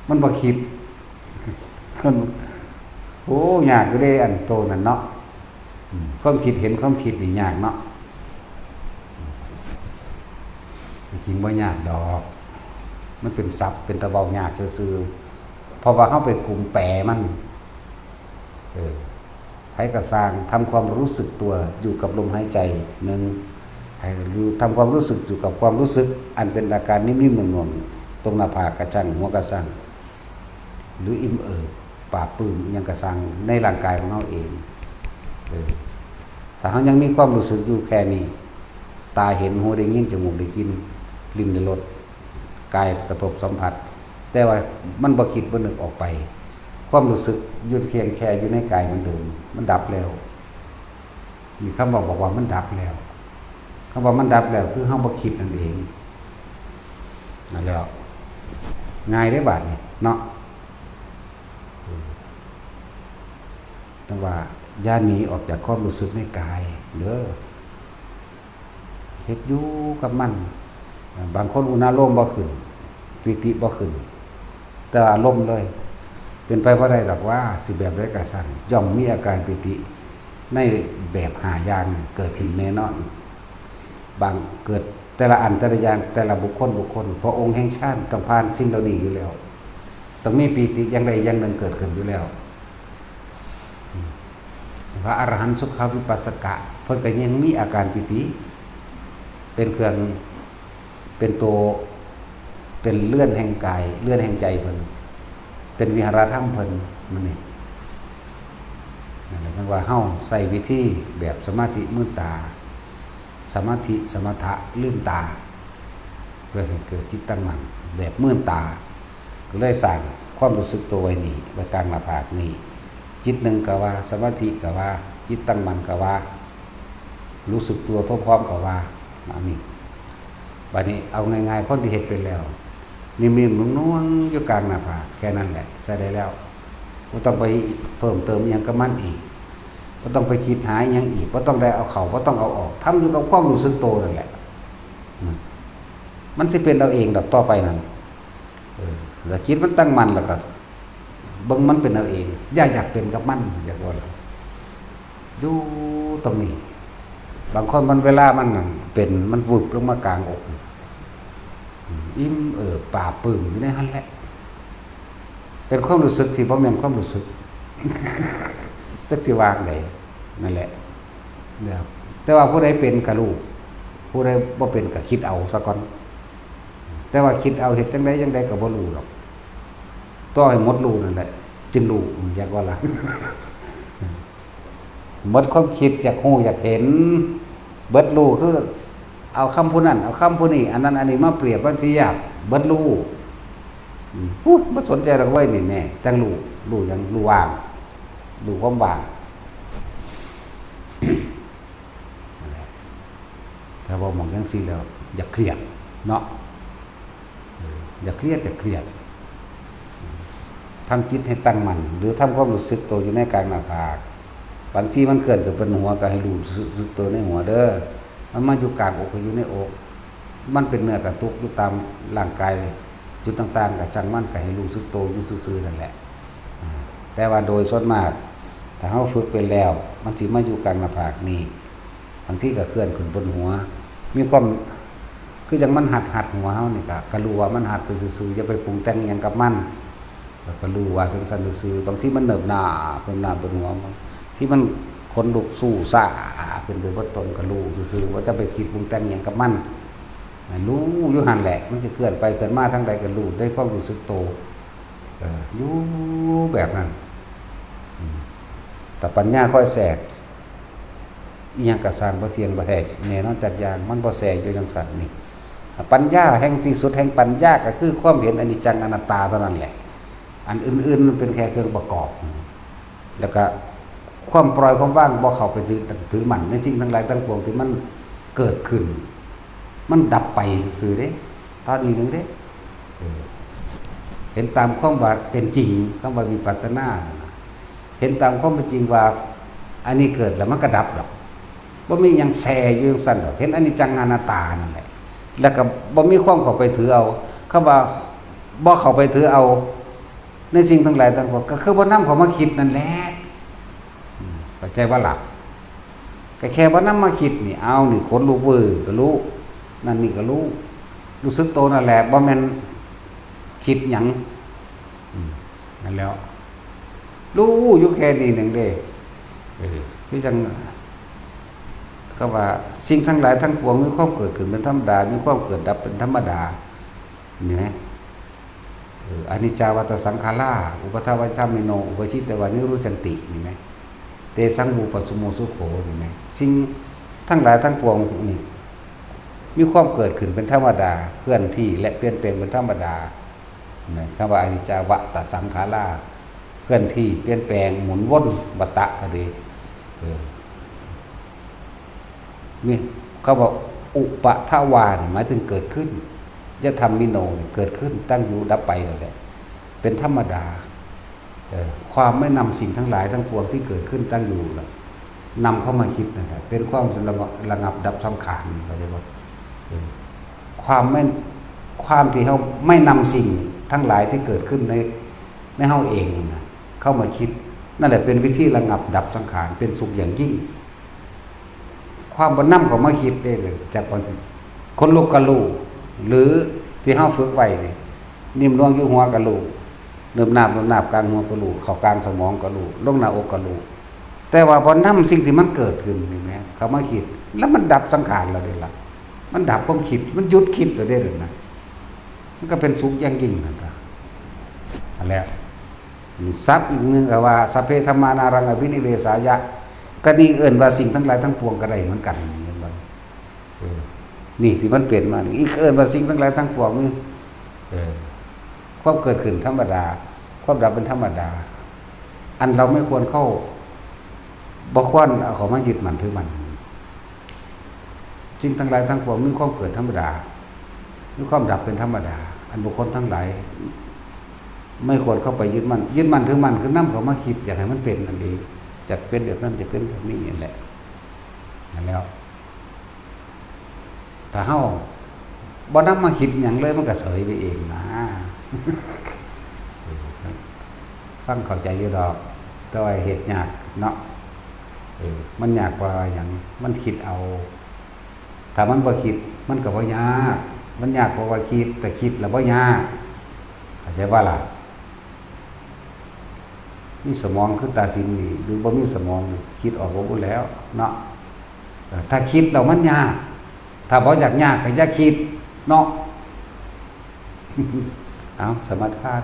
มันบ่คิดโอ้ยากอยู่เด้อันโตนั่นเนาะความคิดเห็นความคิดนี่ยากเนาะจริงบ่ยากดอกมันเป็นศัพท์เป็นตะเบายากซื่อเพราะว่าเฮาไปกลุ่มแปรมันให้กระสร้างทำความรู้สึกตัวอยู่กับลมหายใจหนึ่งให้อยู่ทำความรู้สึกอยู่กับความรู้สึกอันเป็นอาการนิ่มๆหน่วงๆตรงหน้าผากกระชังหัวกระชังหรืออิ่มปราบปลื้มยังกระชังในร่างกายของเราเองแต่เขายังมีความรู้สึกอยู่แค่นี้ตาเห็นหูได้ยินจมูกได้กินลิ้นได้รสกายกระทบสัมผัสแต่ว่ามันบ่คิดบ่นึกออกไปความรู้สึกอยู่เพียงแค่อยู่ในกายมันเดิมมันดับแล้วนี่คำบอกว่ามันดับแล้วคำว่ามันดับแล้วคือเฮาบ่คิดนั่นเองนั่นแล้วง่ายได้บาดนี่เนาะแต่ว่าอย่าหนีออกจากความรู้สึกในกายเด้อเฮ็ดอยู่กับมันบางคนอุณาโลมบ่ขึ้นปิติบ่ขึ้นแต่อารมณ์เลยเป็นไปบ่ได้ดอกว่าสิแบบใดก็ช่างย่อมมีอาการปิติในแบบ5อย่างเกิดขึ้นแน่นอนบางเกิดแต่ละอันแต่ละอย่างแต่ละบุคคลเพราะองค์แห่งชาติต้องผ่านสิ่งเหล่านี้อยู่แล้วต้องมีปิติอย่างใดอย่างหนึ่งเกิดขึ้นอยู่แล้วพระอรหันต์สุขวิปัสสกะเพิ่นก็ยังมีอาการปิติเป็นเครื่องเป็นตัวเป็นเลื่อนแห่งกายเลื่อนแห่งใจเพิ่นเป็นวิหารธรรมเพิ่นมันนี่นั่นแหละจังว่าเฮาใส่วิธีแบบสมาธิมืดตาสมาธิสมถะลืมตาเพื่อให้เกิดจิตตั้งมั่น แบบมื่นตาก็เลยสร้างความรู้สึกตัวไว้นี่ไว้กลางหน้าผากนี่จิตหนึ่งก็ว่าสมาธิก็ว่าจิตตั้งมั่นก็ว่ารู้สึกตัวทั่วพร้อมก็ว่าอันนี้บัดนี้เอาง่ายๆคนที่เฮ็ดเป็นแล้วนี่มีมันน่วงอยู่กลางหน้าผากแค่นั้นแหละใช้ได้แล้วบ่ต้องไปเพิ่มเติมหยังกับมันอีกบ่ต้องไปคิดหาหยังอีกบ่ต้องได้เอาเข้าบ่ต้องเอาออกทำอยู่กับความรู้สึกตัวนั่นแหละมันสิเป็นเอาเองดอกต่อไปนั่นแล้วคิดมันตั้งมั่นแล้วก็เบิ่งมันเป็นเอาเองอย่าอยากเป็นกับมันอยากว่าอยู่ตรงนี้บางคนมันเวลามันเป็นมันวึบลงมากลางอกอิ่มป่าปึ้งอยู่ในหันแหละเป็นความรู้สึกที่บ่แม่นความรู้สึกจักสิวางได้นั่นแหละแต่ว่าผู้ใดเป็นก็รู้ผู้ใดบ่เป็นก็คิดเอาซะก่อนแต่ว่าคิดเอาเฮ็ดจังไดก็บ่รู้หรอกต่อให้หมดรู้นั่นแหละจึงรู้อยากว่าล่ะหมดความคิดอยากฮู้อยากเห็นเบิดรู้คือเอาคำผู้นั้นเอาคำผู้นี้อันนั้นอันนี้มาเปรียบว่าที่ยากเบิดรู้บ่สนใจหรอกเว้ยนี่แน่จังรู้ยังรู้ว่างรู้ความว่างถ้าบ่มองจังซี่แล้วอย่าเครียดเนาะอย่าเครียดทำจิตให้ตั้งมั่นหรือทำความรู้สึกตัวอยู่ในกลางหน้าผากบางทีมันเกิดเป็นหัวก็ให้รู้สึกตัวในหัวเด้อมันมาอยู่กลางอกก็อยู่ในอกมันเป็นเนื้อกระตุกอยู่ตามร่างกายจุดต่างๆกับจังมันก็ให้รู้สึกตัวอยู่ซื่อๆนั่นแหละแต่ว่าโดยส่วนมากถ้าเฮาฝึกไปแล้วมันสิมาอยู่กลางหน้าผากนี่บางทีก็เคลื่อนขึ้นบนหัวมีความคือจังมันหัดหัวเฮานี่ก็รู้ว่ามันหัดไปซื่อๆอย่าไปปรุงแต่งหยังกับมันก็รู้ว่าสั้นๆซื่อๆบางทีมันเนิบหน้าบนหัวที่มันขนลุกสู้ซ่าเป็นไปบ่ตนก็รู้ซื่อๆว่าจะไปคิดปรุงแต่งหยังกับมันรู้อยู่หั่นแหละมันจะเคลื่อนไปเคลื่อนมาทางใดก็รู้ได้ความรู้สึกโตอยู่แบบนั้นแต่ปัญญาค่อยแทรกอีหยังก็สร้างบ่เที่ยงบ่แท้แน่นอนจักอย่างมันบ่แทรกอยู่จังซั่นนี่ปัญญาแห่งที่สุดแห่งปัญญาก็คือความเห็นอนิจจังอนัตตาเท่านั้นแหละอันอื่นๆมันเป็นแค่เครื่องประกอบแล้วก็ความปล่อยความว่างบ่เข้าไปถือมั่นในสิ่งทั้งหลายทั้งปวงที่มันเกิดขึ้นมันดับไปซื่อเด้ตอนนี้นึงเด้เห็นตามความว่าเป็นจริงคำว่าวิปัสสนาเห็นตามความเป็นจริงว่าอันนี้เกิดแล้วมันก็ดับดอกบ่มีหยังแซ่อยู่จังซั่นดอกเห็นอนิจจังอนัตตานั่นแหละแล้วก็บ่มีความเข้าไปถือเอาคำว่าบ่เข้าไปถือเอาในสิ่งทั้งหลายทั้งปวงก็คือบ่นำเข้ามาคิดนั่นแหละเข้าใจว่าหลับก็แค่บ่นำมาคิดนี่เอานี่คนรู้เว้อก็รู้นั่นนี่ก็รู้สึกโตนั่นแหละบ่แม่นคิดหยังนั่นแล้วรู้อยู่แค่นี้นึงเด้คือจังก็ว่าสิ่งทั้งหลายทั้งปวงมีความเกิดขึ้นเป็นธรรมดามีความเกิดดับเป็นธรรมดานี่นะอนิจจาวัฏสังขาราอุปทาวัฏธรรมิโนอุปชิตวานิรุจันตินี่มั้ยเตสังบูปสุโมสุโขนี่มั้ยสิ่งทั้งหลายทั้งปวงนี่มีความเกิดขึ้นเป็นธรรมดาเคลื่อนที่และเปลี่ยนแปลงเป็นธรรมดานะคำว่าอนิจจาวัฏสังขาราเคลื่อนที่เปลี่ยนแปลงหมุนวนวัฏฏะก็ดีมีเขาบอกอุปทวานี่หมายถึงเกิดขึ้นจะทำมิโนเกิดขึ้นตั้งอยู่ดับไปนั่นแหละเป็นธรรมดาความไม่นำสิ่งทั้งหลายทั้งปวงที่เกิดขึ้นตั้งอยู่นำเข้ามาคิดนะครับเป็นความระงับดับสังขารเข้าใจบ่ความที่เขาไม่นำสิ่งทั้งหลายที่เกิดขึ้นในเฮาเองนะเข้ามาคิดนั่นแหละเป็นวิธีระงับดับสังขารเป็นสุขอย่างยิ่งความบ่นำเข้ามาคิดได้เลยจากคนลูกกะลูกหรือที่เฮาฝึกไว้นี่นิ่มนวลอยู่หัวกะลูกเนิบนาบกลางหัวกะลูกเข้ากลางสมองกะลูกลงหน้าอกกะลูกแต่ว่าพอนำสิ่งที่มันเกิดขึ้นนี่แหมเข้ามาคิดแล้วมันดับสังขารแล้วเด้ล่ะมันดับความคิดมันหยุดคิดแล้วเด้ล่ะมันก็เป็นสุขอย่างยิ่งนะครับอันแล้วนี่ทรัพย์อีกนึงก็ว่าสัพเพธัมมานารังอภินิเวสายะก็นี่เอิ้นว่าสิ่งทั้งหลายทั้งปวงก็ได้เหมือนกันนี่ที่มันเปลี่ยนมาอีกเอิ้นว่าสิ่งทั้งหลายทั้งปวง เออความเกิดขึ้นธรรมดาความดับเป็นธรรมดาอันเราไม่ควรเข้าบ่ควรเอาของมายึดมันถือมันจริงทั้งหลายทั้งปวงมีความเกิดธรรมดามีความดับเป็นธรรมดาอันบุคคลทั้งหลายไม่ควรเข้าไปยึดมันถือมันคือนํเขามาคิดอยากให้มันเป็นนั่นเองจะเป็นแบบนั้นจะเป็นแบบนี้นี่แหละนั่นแล้วถ้าเฮาบ่นำมาคิดหยังเลยมันก็เสยไปเองนะฟังเข้าใจอยู่ดอกแต่ว่าเฮ็ดยากเนาะมันยากกว่าหยังมันคิดเอาถ้ามันบ่คิดมันก็บ่ยากมันยากเพราะว่าคิดแต่คิดแล้วบ่ยากเข้าใจว่าล่ะมีสมองคือตาสินนี่หรือบ่มีสมองคิดออกบ่แล้วเนาะถ้าคิดแล้วมันยากถ้าบ่อยากยากก็อย่าคิดเนาะเอาสมาทาน